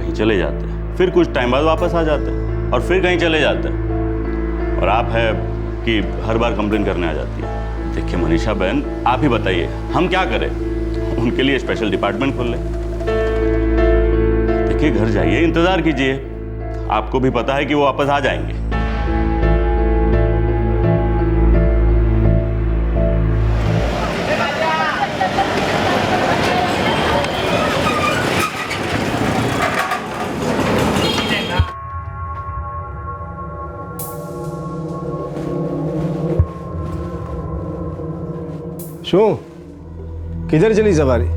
कहीं चले जाते हैं, फिर कुछ टाइम बाद वापस आ जाते हैं और फिर कहीं चले जाते हैं। और आप है कि हर बार कंप्लेन करने आ जाती है। देखिए मनीषा बहन, आप ही बताइए हम क्या करें? उनके लिए स्पेशल डिपार्टमेंट खोल लें। देखिए घर जाइए, इंतजार कीजिए, आपको भी पता है कि वो वापस आ जाएंगे। शू, किधर चली सवारी?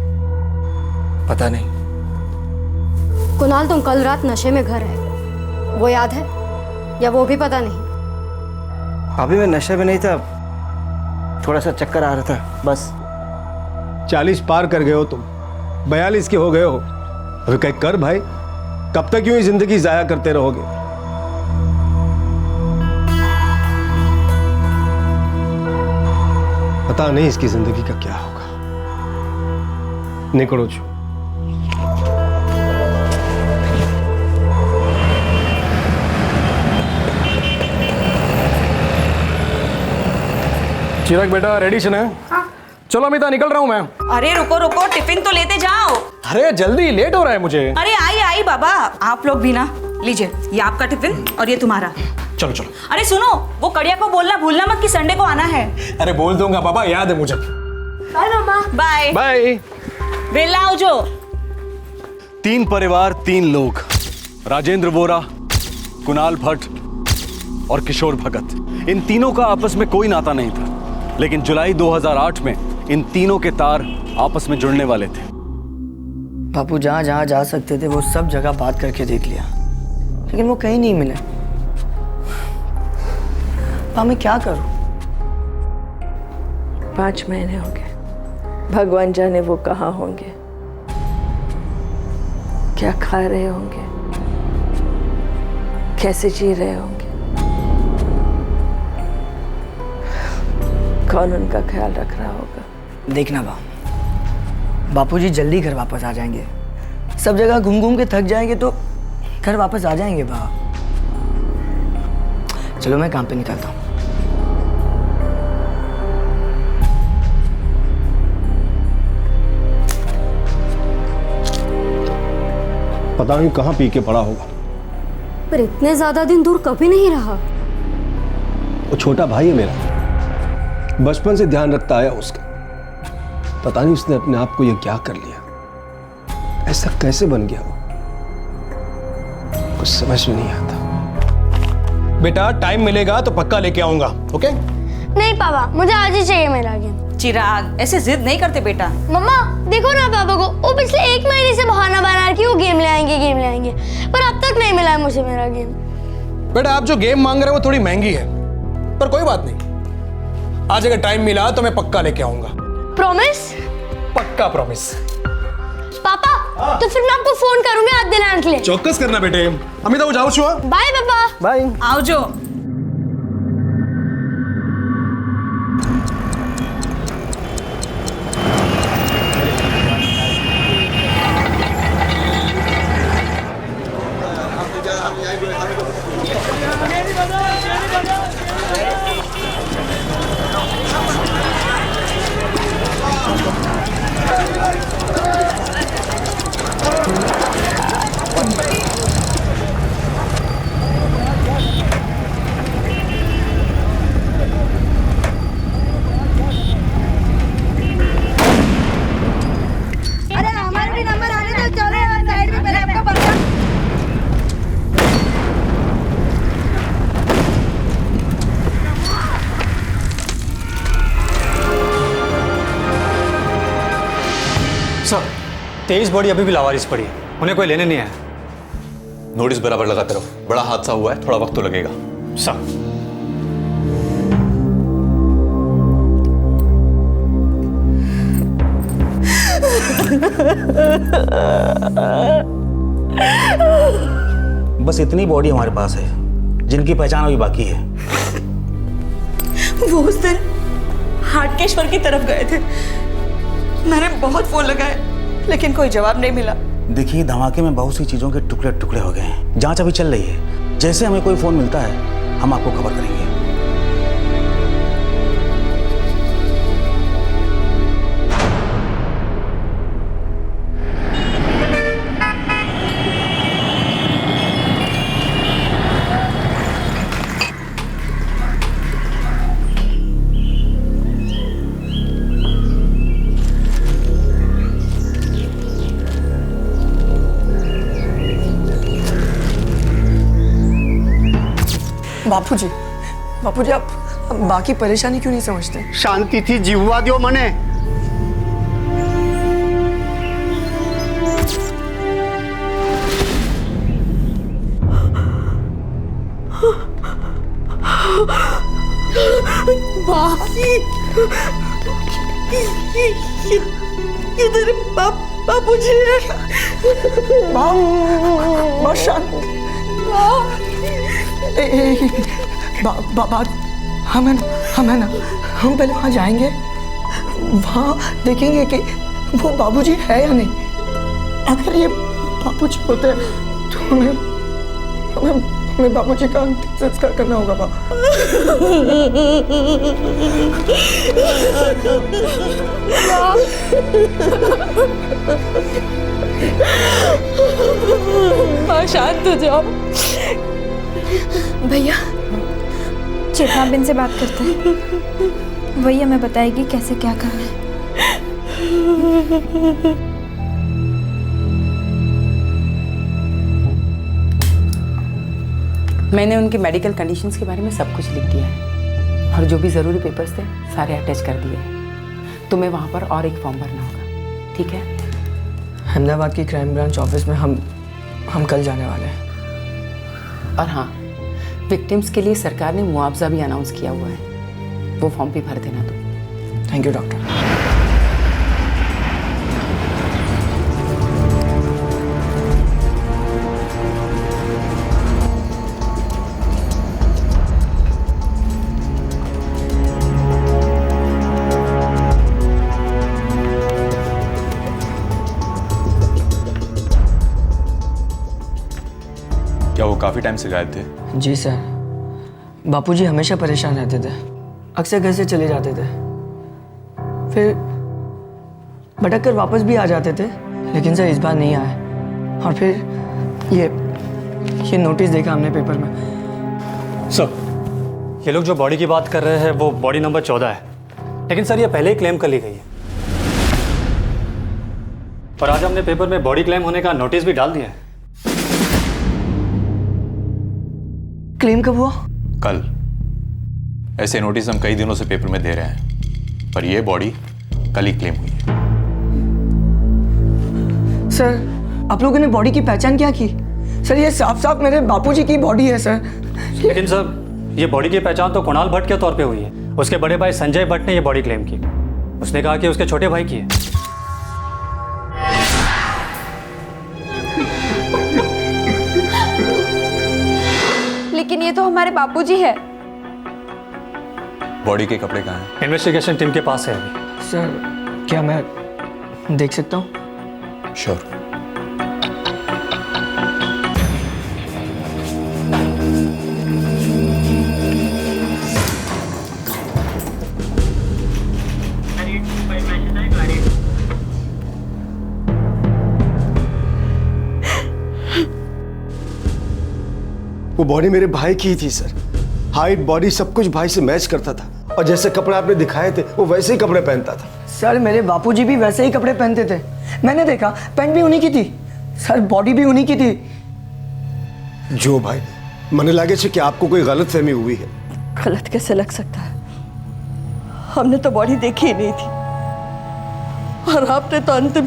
पता नहीं। कुणाल, तुम कल रात नशे में घर आए, वो याद है या वो भी पता नहीं? अभी मैं नशे में नहीं था, थोड़ा सा चक्कर आ रहा था बस। 40 पार कर गए हो तुम, 42 के हो गए हो। अभी कहीं कर भाई, कब तक यूं ही जिंदगी जाया करते रहोगे? पता नहीं इसकी जिंदगी का क्या होगा। निकलो छू। चिराग बेटा, रेडी छे? हाँ। चलो अमिता, निकल रहा हूँ मैं। अरे रुको रुको, टिफिन तो लेते जाओ। अरे जल्दी, लेट हो रहा है मुझे। अरे आई बाबा, आप लोग भी ना। लीजिए, ये आपका टिफिन और ये तुम्हारा। चलो चलो। अरे सुनो, वो कड़िया को बोलना भूलना मत कि संडे को आना है। अरे बोल दूंगा पापा, याद है मुझे। बाय मामा। Bye bye. वेला आओ जो। 3 परिवार, 3 लोग, राजेंद्र वोरा, कुणाल भट्ट और किशोर भगत। इन तीनों का आपस में कोई नाता नहीं था, लेकिन जुलाई 2008 में इन तीनों के तार आपस में जुड़ने वाले थे। बापू जहाँ जहाँ जा सकते थे वो सब जगह बात करके देख लिया, लेकिन वो कहीं नहीं मिले। मैं क्या करूं? 5 महीने हो गए, भगवान जाने वो कहाँ होंगे, क्या खा रहे होंगे, कैसे जी रहे होंगे, कौन उनका ख्याल रख रहा होगा। देखना बापूजी जल्दी घर वापस आ जाएंगे। सब जगह घूम घूम के थक जाएंगे तो घर वापस आ जाएंगे। चलो मैं काम पे निकलता हूँ। पता नहीं कहाँ पी के पड़ा होगा। पर इतने ज्यादा दिन दूर कभी नहीं रहा। वो छोटा भाई है मेरा, बचपन से ध्यान रखता आया उसका। पता नहीं उसने अपने आप को ये क्या कर लिया, ऐसा कैसे बन गया वो, कुछ समझ में नहीं आता। बेटा टाइम मिलेगा तो पक्का लेके आऊंगा, ओके? नहीं पापा, मुझे आज ही चाहिए मेरा गेम। चिराग, ऐसे जिद नहीं करते बेटा। मम्मा देखो ना पापा को, वो पिछले 1 महीने से बहाना बना रहा है कि वो गेम ले आएंगे, पर अब तक नहीं मिला है मुझे मेरा गेम। बेटा आप जो गेम मांग रहे हो वो थोड़ी महंगी है, पर कोई बात नहीं, आज अगर टाइम मिला तो मैं पक्का लेके आऊंगा। प्रॉमिस? पक्का प्रॉमिस। पापा तो फिर मैं आपको फोन करूंगी आज दिलाने के लिए। चौकस करना बेटे। अमिता वो जाओ छुआ। बाय पापा। बाय। आओ जो। सर 23 बॉडी अभी भी लावारिस पड़ी है, उन्हें कोई लेने नहीं आया। नोटिस बराबर लगाते रहो, बड़ा हादसा हुआ है, थोड़ा वक्त तो लगेगा। सर बस इतनी बॉडी हमारे पास है जिनकी पहचान अभी बाकी है। वो उस दिन हाटकेश्वर की तरफ गए थे, मैंने बहुत फोन लगाए लेकिन कोई जवाब नहीं मिला। देखिए धमाके में बहुत सी चीजों के टुकड़े टुकड़े हो गए हैं, जांच अभी चल रही है। जैसे हमें कोई फोन मिलता है हम आपको खबर करेंगे। बापूजी आप बाकी परेशानी क्यों नहीं समझते? शांति थी जीववा दियो मने। इधर बापूजी बात हमें ना हम पहले वहाँ जाएंगे, वहाँ देखेंगे कि वो बाबूजी है या नहीं। अगर ये बाबूजी होते हैं तो हमें बाबूजी का अंतिम संस्कार करना होगा। माँ शांत हो जाओ। भैया चेतना बिन से बात करते हैं, वही हमें बताएगी कैसे क्या करना है। मैंने उनके मेडिकल कंडीशंस के बारे में सब कुछ लिख दिया है और जो भी ज़रूरी पेपर्स थे सारे अटैच कर दिए हैं। तुम्हें वहाँ पर और एक फॉर्म भरना होगा, ठीक है? अहमदाबाद की क्राइम ब्रांच ऑफिस में हम कल जाने वाले हैं। और हाँ, विक्टिम्स के लिए सरकार ने मुआवजा भी अनाउंस किया हुआ है, वो फॉर्म भी भर देना तुम। Thank you doctor. क्या वो काफी टाइम से गायब थे? जी सर, बापूजी हमेशा परेशान रहते थे, अक्सर घर से चले जाते थे, फिर भटक कर वापस भी आ जाते थे, लेकिन सर इस बार नहीं आए। और फिर ये नोटिस देखा हमने पेपर में। सर ये लोग जो बॉडी की बात कर रहे हैं वो बॉडी नंबर 14 है, लेकिन सर ये पहले ही क्लेम कर ली गई है और आज हमने पेपर में बॉडी क्लेम होने का नोटिस भी डाल दिया है। क्लेम कब हुआ? कल। ऐसे नोटिस हम कई दिनों से पेपर में दे रहे हैं, पर यह बॉडी कल ही क्लेम हुई है। सर, आप लोगों ने बॉडी की पहचान क्या की? सर, ये साफ साफ मेरे बापूजी की बॉडी है सर। लेकिन सर, ये बॉडी की पहचान तो कुणाल भट्ट के तौर पे हुई है। उसके बड़े भाई संजय भट्ट ने ये बॉडी क्लेम की। उसने कहा कि उसके छोटे भाई की है। लेकिन ये तो हमारे बापूजी है। बॉडी के कपड़े कहाँ हैं? इन्वेस्टिगेशन टीम के पास है अभी। सर, क्या मैं देख सकता हूँ? श्योर। वो बॉडी मेरे भाई की ही थी सर। हाइट, बॉडी, सब कुछ भाई से मैच करता था, और जैसे कपड़े आपने दिखाए थे वो वैसे ही कपड़े पहनता था। सर, मेरे बापूजी भी वैसे ही कपड़े पहनते थे। मैंने देखा, पैंट भी उन्हीं की थी सर, बॉडी भी उन्हीं की थी। जो भाई, मने लागे कि आपको कोई गलत फहमी हुई है। गलत कैसे लग सकता है? हमने तो बॉडी देखी ही नहीं थी, और आपने तो अंतिम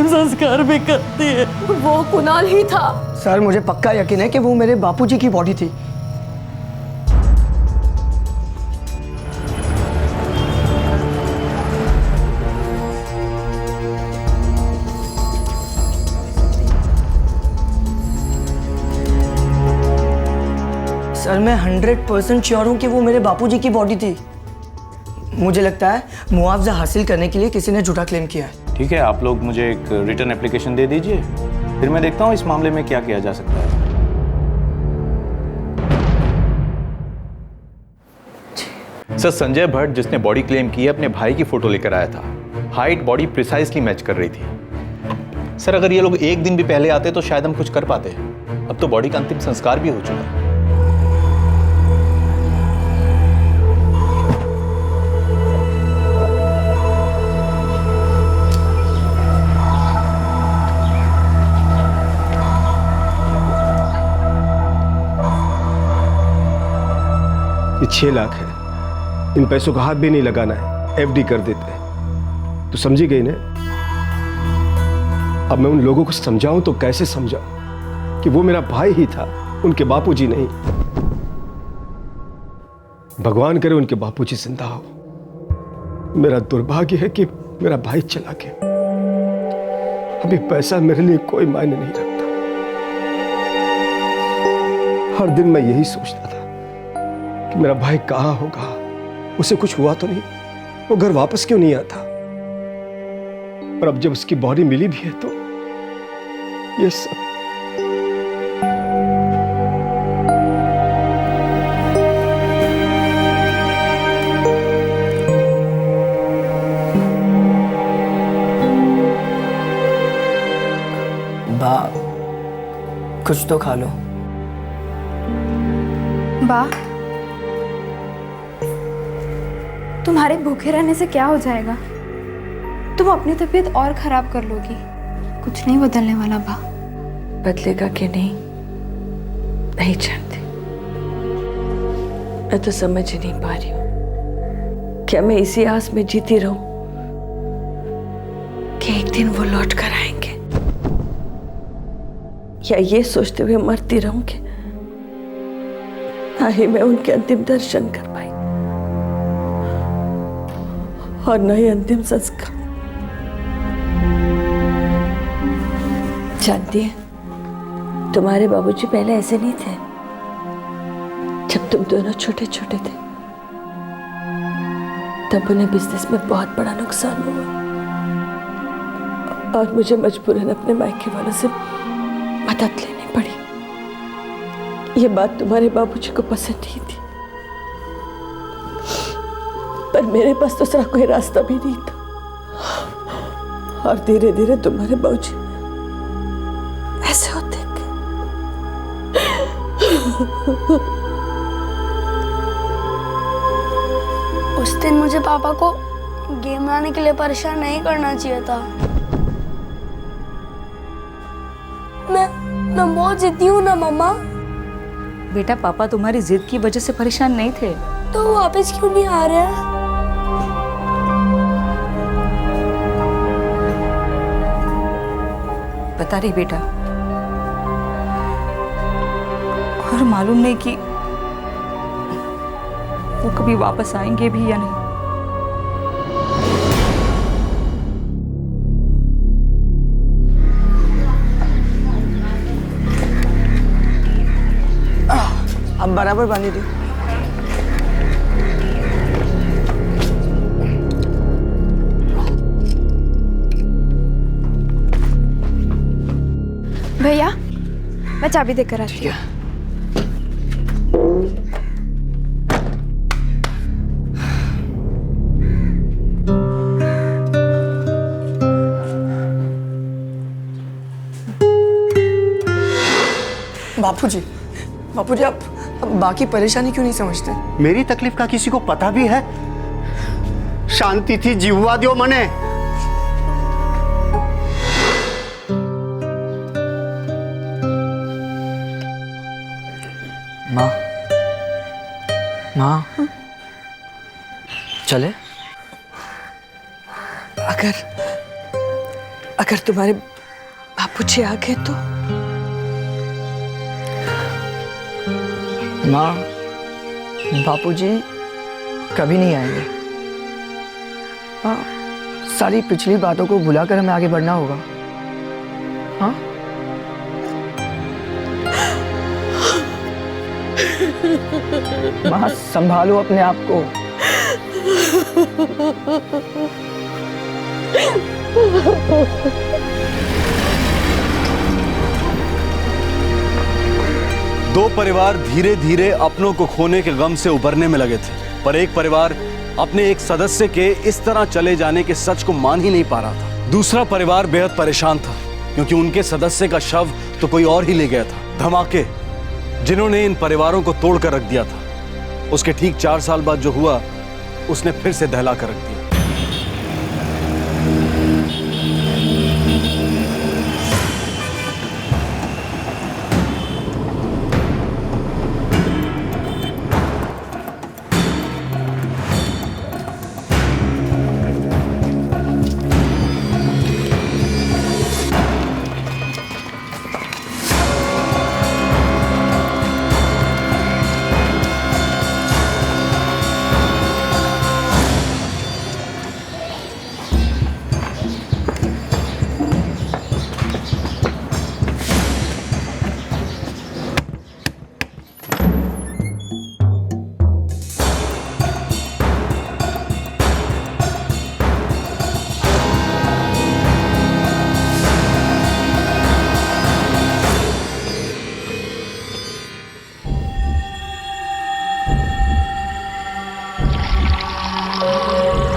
संस्कार भी कर दिए। वो कुणाल ही था। सर, मुझे पक्का यकीन है कि वो मेरे बापूजी की बॉडी थी। सर, मैं 100% श्योर हूं कि वो मेरे बापूजी की बॉडी थी। मुझे लगता है मुआवजा हासिल करने के लिए किसी ने झूठा क्लेम किया है। ठीक है, आप लोग मुझे एक रिटर्न एप्लीकेशन दे दीजिए, फिर मैं देखता हूँ इस मामले में क्या किया जा सकता है। सर, संजय भट्ट जिसने बॉडी क्लेम की है अपने भाई की फोटो लेकर आया था। हाइट, बॉडी प्रिसाइसली मैच कर रही थी। सर, अगर ये लोग एक दिन भी पहले आते तो शायद हम कुछ कर पाते। अब तो बॉडी का अंतिम संस्कार भी हो चुका है। ये 6 लाख है, इन पैसों का हाथ भी नहीं लगाना है, एफडी कर देते हैं। तो समझी गई ना? अब मैं उन लोगों को समझाऊं तो कैसे समझाऊं कि वो मेरा भाई ही था, उनके बापूजी नहीं। भगवान करे उनके बापूजी जिंदा हो। मेरा दुर्भाग्य है कि मेरा भाई चला गया। अभी पैसा मेरे लिए कोई मायने नहीं रखता। हर दिन मैं यही सोचता था कि मेरा भाई कहाँ होगा, उसे कुछ हुआ तो नहीं, वो घर वापस क्यों नहीं आता। और अब जब उसकी बॉडी मिली भी है तो ये सब। बा, कुछ तो खा लो। बा, तुम्हारे भूखे रहने से क्या हो जाएगा? तुम अपनी तबीयत और खराब कर लोगी। कुछ नहीं बदलने वाला बा। बदलेगा कि नहीं जानती। मैं तो समझ ही नहीं पा रही हूँ। क्या मैं इसी आस में जीती रहूं कि एक दिन वो लौट कर आएंगे, या ये सोचते हुए मरती रहूं कि ना ही मैं उनके अंतिम दर्शन कर पाई और न ही अंतिम संस्कार। जानती है, तुम्हारे बाबूजी पहले ऐसे नहीं थे। जब तुम दोनों छोटे छोटे थे तब उन्हें बिजनेस में बहुत बड़ा नुकसान हुआ और मुझे मजबूरन अपने मायके वालों से मदद लेनी पड़ी। ये बात तुम्हारे बाबूजी को पसंद नहीं थी, पर मेरे पास दूसरा कोई रास्ता भी नहीं था। और धीरे धीरे तुम्हारे बाबूजी ऐसे होते गए। उस दिन मुझे पापा को गेम लाने के लिए परेशान नहीं करना चाहिए था। मैं बहुत जिद्दी हूँ ना मम्मा। बेटा पापा तुम्हारी जिद की वजह से परेशान नहीं थे। तो वो वापस क्यों नहीं आ रहा? पता नहीं बेटा, और मालूम नहीं कि वो कभी वापस आएंगे भी या नहीं। अब बराबर बांधी दो। भैया मैं चाबी देकर आती हूँ। बापूजी, बापूजी आप बाकी परेशानी क्यों नहीं समझते? मेरी तकलीफ का किसी को पता भी है? शांति थी जीववा दियो मने। माँ, माँ, चले? अगर तुम्हारे बापूजी आ गए तो? माँ, बापूजी कभी नहीं आएंगे। हाँ, सारी पिछली बातों को भुलाकर हमें आगे बढ़ना होगा। हाँ? माँ, संभालो अपने आप को। दो परिवार धीरे धीरे अपनों को खोने के गम से उबरने में लगे थे, पर एक परिवार अपने एक सदस्य के इस तरह चले जाने के सच को मान ही नहीं पा रहा था। दूसरा परिवार बेहद परेशान था क्योंकि उनके सदस्य का शव तो कोई और ही ले गया था। धमाके जिन्होंने इन परिवारों को तोड़ कर रख दिया था, उसके ठीक 4 साल बाद जो हुआ उसने फिर से दहला कर रख दिया।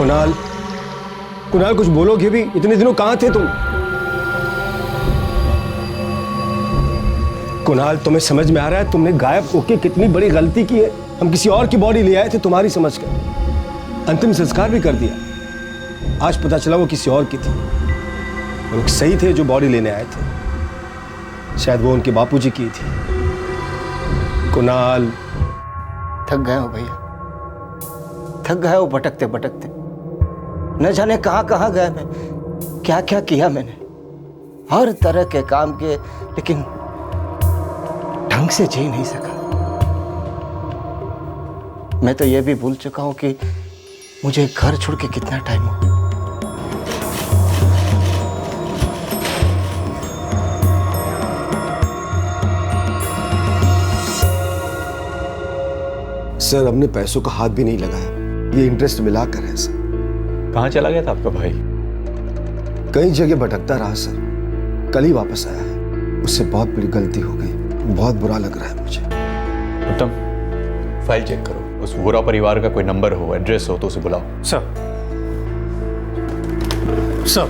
कुणाल, कुणाल कुछ बोलोगे भी? इतने दिनों कहां थे तुम? कुणाल, तुम्हें समझ में आ रहा है तुमने गायब होके कितनी बड़ी गलती की है? हम किसी और की बॉडी ले आए थे तुम्हारी समझकर, अंतिम संस्कार भी कर दिया। आज पता चला वो किसी और की थी। लोग सही थे जो बॉडी लेने आए थे, शायद वो उनके बापूजी की थी। कुणाल, थक गए हो भैया, थक गए हो भटकते भटकते। न जाने कहां कहां गए मैं, क्या क्या किया मैंने, हर तरह के काम किए, लेकिन ढंग से जी नहीं सका। मैं तो यह भी भूल चुका हूं कि मुझे घर छोड़ के कितना टाइम हुआ। सर, हमने पैसों का हाथ भी नहीं लगाया, ये इंटरेस्ट मिलाकर है सर। कहाँ चला गया था आपका भाई? कई जगह भटकता रहा सर, कल ही वापस आया है। उससे बहुत बड़ी गलती हो गई, बहुत बुरा लग रहा है मुझे। उत्तम, फाइल चेक करो, उस वोरा परिवार का कोई नंबर हो, एड्रेस हो तो उसे बुलाओ। सर,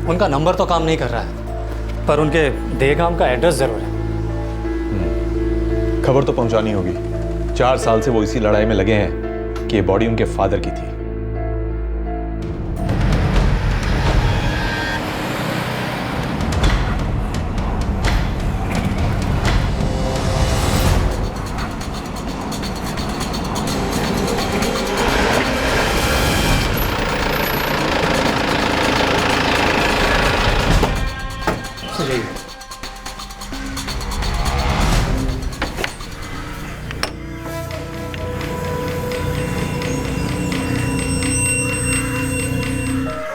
उनका नंबर तो काम नहीं कर रहा है, पर उनके देहगाम का एड्रेस जरूर है। खबर तो पहुंचानी होगी। 4 साल से वो इसी लड़ाई में लगे हैं कि ये बॉडी उनके फादर की थी।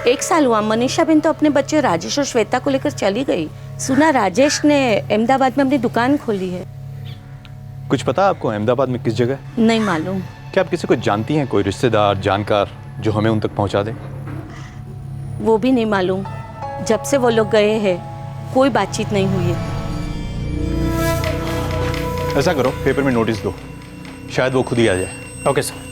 1 साल हुआ। मनीषा बिन तो अपने बच्चे राजेश और श्वेता को लेकर चली गई। सुना राजेश ने अहमदाबाद में अपनी दुकान खोली है। कुछ पता आपको अहमदाबाद में किस जगह? नहीं मालूम। क्या आप किसी को जानती हैं, कोई रिश्तेदार जानकार जो हमें उन तक पहुंचा दे? वो भी नहीं मालूम। जब से वो लोग गए हैं कोई बातचीत नहीं हुई है। ऐसा करो, पेपर में नोटिस दो, शायद वो खुद ही आ जाए। Okay sir.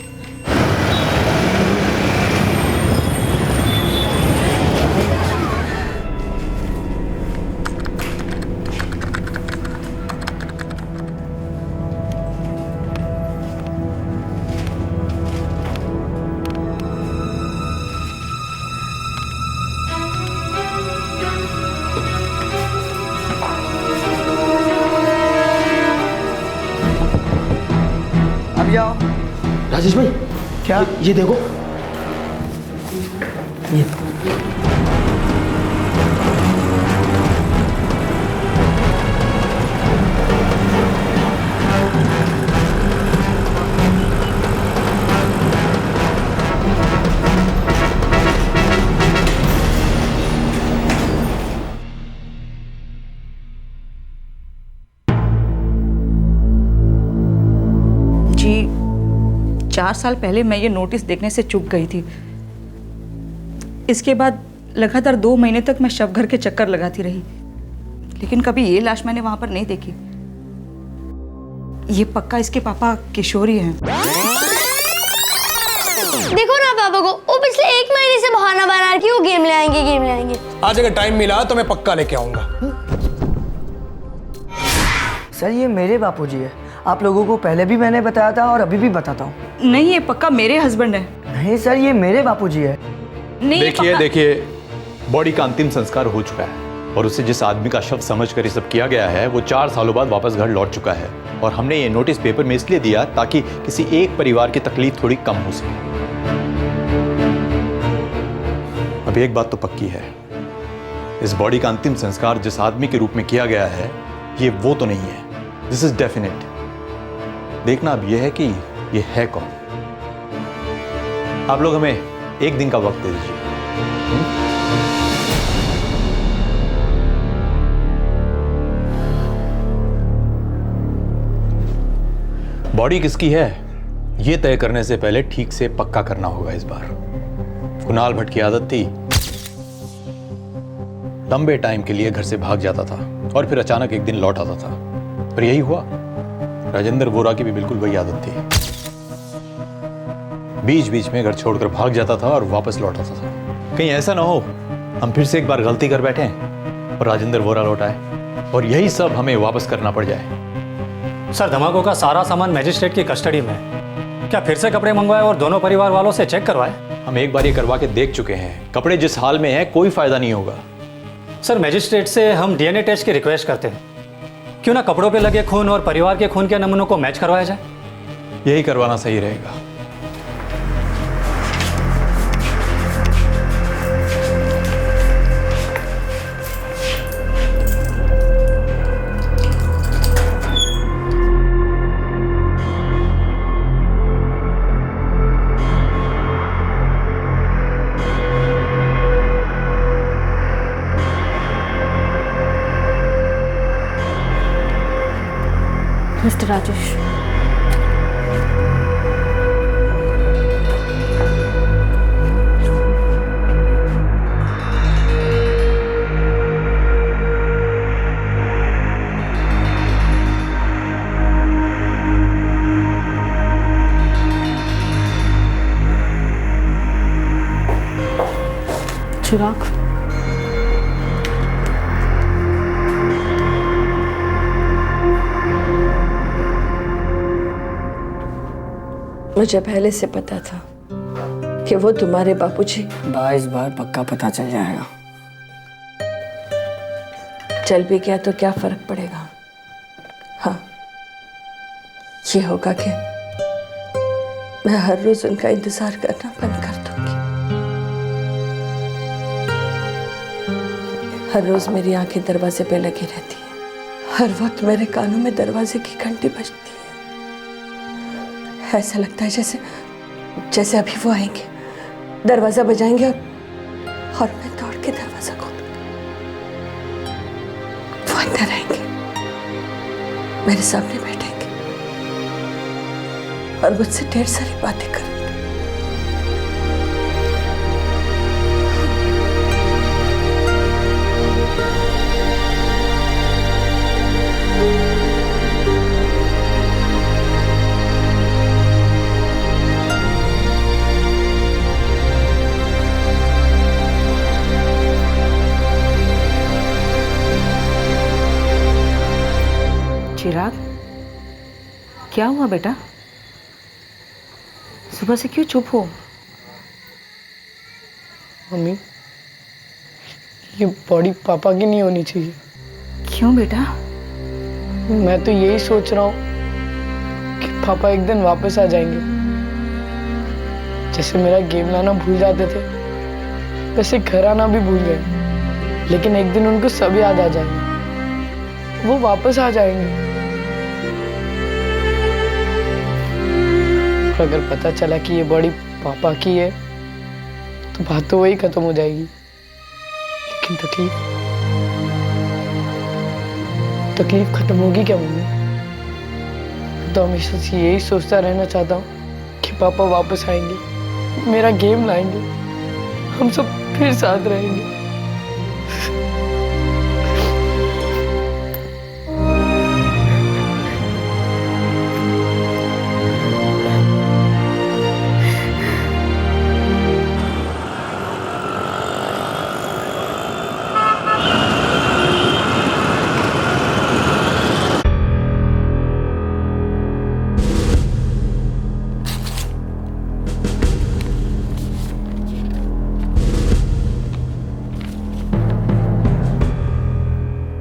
अभी आओ। राजेश भाई क्या ये देखो, ये जी 4 साल पहले मैं ये नोटिस देखने से चूक गई थी। इसके बाद लगातार 2 महीने तक मैं शवघर के चक्कर लगाती रही, लेकिन कभी ये लाश मैंने वहां पर नहीं देखी। ये पक्का इसके पापा किशोरी हैं। देखो ना पापा को, वो पिछले 1 महीने से बहाना बना रही, वो गेम ले आएंगे गेम ले आएंगे। आज अगर टाइम मिला तो मैं पक्का लेके आऊंगा। सर ये मेरे बापूजी है। आप लोगों को पहले भी मैंने बताया था और अभी भी बताता हूँ। नहीं, ये पक्का मेरे हस्बैंड है। नहीं सर, ये मेरे बापूजी है। नहीं, देखिए देखिए, बॉडी का अंतिम संस्कार हो चुका है और उसे जिस आदमी का शव समझकर ये सब किया गया है वो 4 सालों बाद वापस घर लौट चुका है। और हमने ये नोटिस पेपर में इसलिए दिया ताकि किसी एक परिवार की तकलीफ थोड़ी कम हो सके। अब एक बात तो पक्की है, इस बॉडी का अंतिम संस्कार जिस आदमी के रूप में किया गया है ये वो तो नहीं है। This is definite. देखना अब यह है कि ये है कौन। आप लोग हमें 1 दिन का वक्त दे दीजिए। बॉडी किसकी है ये तय करने से पहले ठीक से पक्का करना होगा। इस बार कुणाल भट्ट की आदत थी, लंबे टाइम के लिए घर से भाग जाता था और फिर अचानक एक दिन लौट आता था। और यही हुआ। राजेंद्र वोरा की भी बिल्कुल वही आदत थी, बीच बीच में घर छोड़कर भाग जाता था और वापस लौट आता था। कहीं ऐसा ना हो हम फिर से एक बार गलती कर बैठे और राजेंद्र वोरा लौट आए और यही सब हमें वापस करना पड़ जाए। सर धमाकों का सारा सामान मैजिस्ट्रेट की कस्टडी में है। क्या फिर से कपड़े मंगवाए और दोनों परिवार वालों से चेक करवाए? हम एक बार ये करवा के देख चुके हैं। कपड़े जिस हाल में है कोई फायदा नहीं होगा। सर मैजिस्ट्रेट से हम डीएनए टेस्ट की रिक्वेस्ट करते हैं। क्यों ना कपड़ों पे लगे खून और परिवार के खून के नमूनों को मैच करवाया जाए? यही करवाना सही रहेगा। मिस्टर राजेश, चिराग, मुझे पहले से पता था कि वो तुम्हारे बापूजी। इस बार पक्का पता चल जाएगा। चल भी गया तो क्या फर्क पड़ेगा। हाँ, ये होगा कि मैं हर रोज उनका इंतजार करना बंद कर दूंगी। हर रोज मेरी आंखें दरवाजे पे लगी रहती हैं। हर वक्त मेरे कानों में दरवाजे की घंटी बजती है। ऐसा लगता है जैसे अभी वो आएंगे, दरवाजा बजाएंगे और मैं दौड़ के दरवाजा खोलूंगी। वो अंदर आएंगे, मेरे सामने बैठेंगे और मुझसे ढेर सारी बातें करेंगे। चिराग, क्या हुआ बेटा? सुबह से क्यों चुप हो? मम्मी, ये बॉडी पापा की नहीं होनी चाहिए। क्यों बेटा? मैं तो यही सोच रहा हूँ कि पापा एक दिन वापस आ जाएंगे। जैसे मेरा गेम लाना भूल जाते थे, वैसे घर आना भी भूल गए। लेकिन एक दिन उनको सब याद आ जाएगा, वो वापस आ जाएंगे। अगर पता चला कि ये बॉडी पापा की है तो बात तो वही खत्म हो जाएगी। लेकिन तकलीफ खत्म होगी क्या मम्मी? तो हमेशा से यही सोचता रहना चाहता हूँ कि पापा वापस आएंगे, मेरा गेम लाएंगे, हम सब फिर साथ रहेंगे।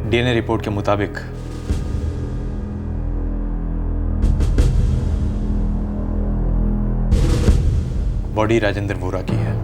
डीएनए रिपोर्ट के मुताबिक बॉडी राजेंद्र वोरा की है।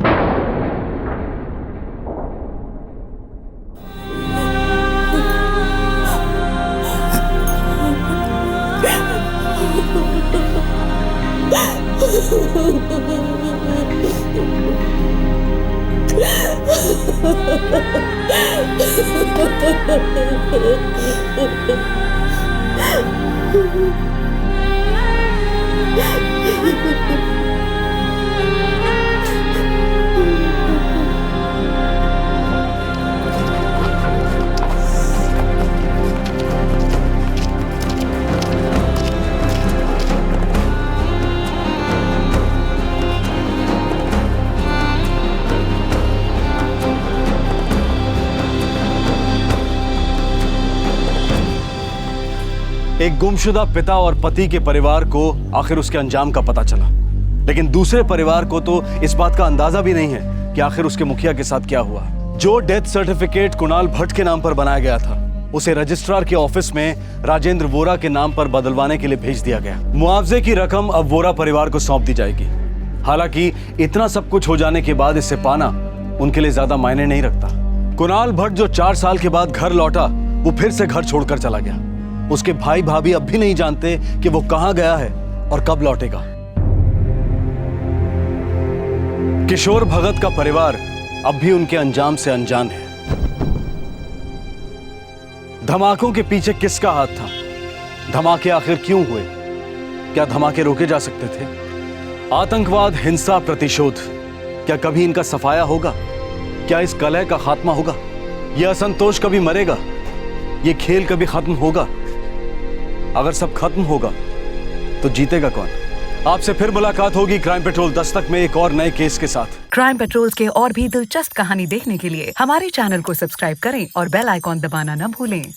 एक गुमशुदा पिता और पति के परिवार को आखिर उसके अंजाम का पता चला, लेकिन दूसरे परिवार को तो इस बात का अंदाजा भी नहीं है कि आखिर उसके मुखिया के साथ क्या हुआ। जो डेथ सर्टिफिकेट कुणाल भट्ट के नाम पर बनाया गया था, उसे रजिस्ट्रार के ऑफिस में राजेंद्र वोरा के नाम पर बदलवाने के लिए भेज दिया गया। मुआवजे की रकम अब वोरा परिवार को सौंप दी जाएगी। हालांकि इतना सब कुछ हो जाने के बाद इसे पाना उनके लिए ज्यादा मायने नहीं रखता। कुणाल भट्ट जो 4 साल के बाद घर लौटा, वो फिर से घर छोड़कर चला गया। उसके भाई भाभी अब भी नहीं जानते कि वो कहां गया है और कब लौटेगा। किशोर भगत का परिवार अब भी उनके अंजाम से अनजान है। धमाकों के पीछे किसका हाथ था? धमाके आखिर क्यों हुए? क्या धमाके रोके जा सकते थे? आतंकवाद, हिंसा, प्रतिशोध, क्या कभी इनका सफाया होगा? क्या इस कलह का खात्मा होगा? यह असंतोष कभी मरेगा? ये खेल कभी खत्म होगा? अगर सब खत्म होगा तो जीतेगा कौन? आपसे फिर मुलाकात होगी क्राइम पेट्रोल दस्तक में एक और नए केस के साथ। क्राइम पेट्रोल के और भी दिलचस्प कहानी देखने के लिए हमारे चैनल को सब्सक्राइब करें और बेल आइकॉन दबाना न भूलें।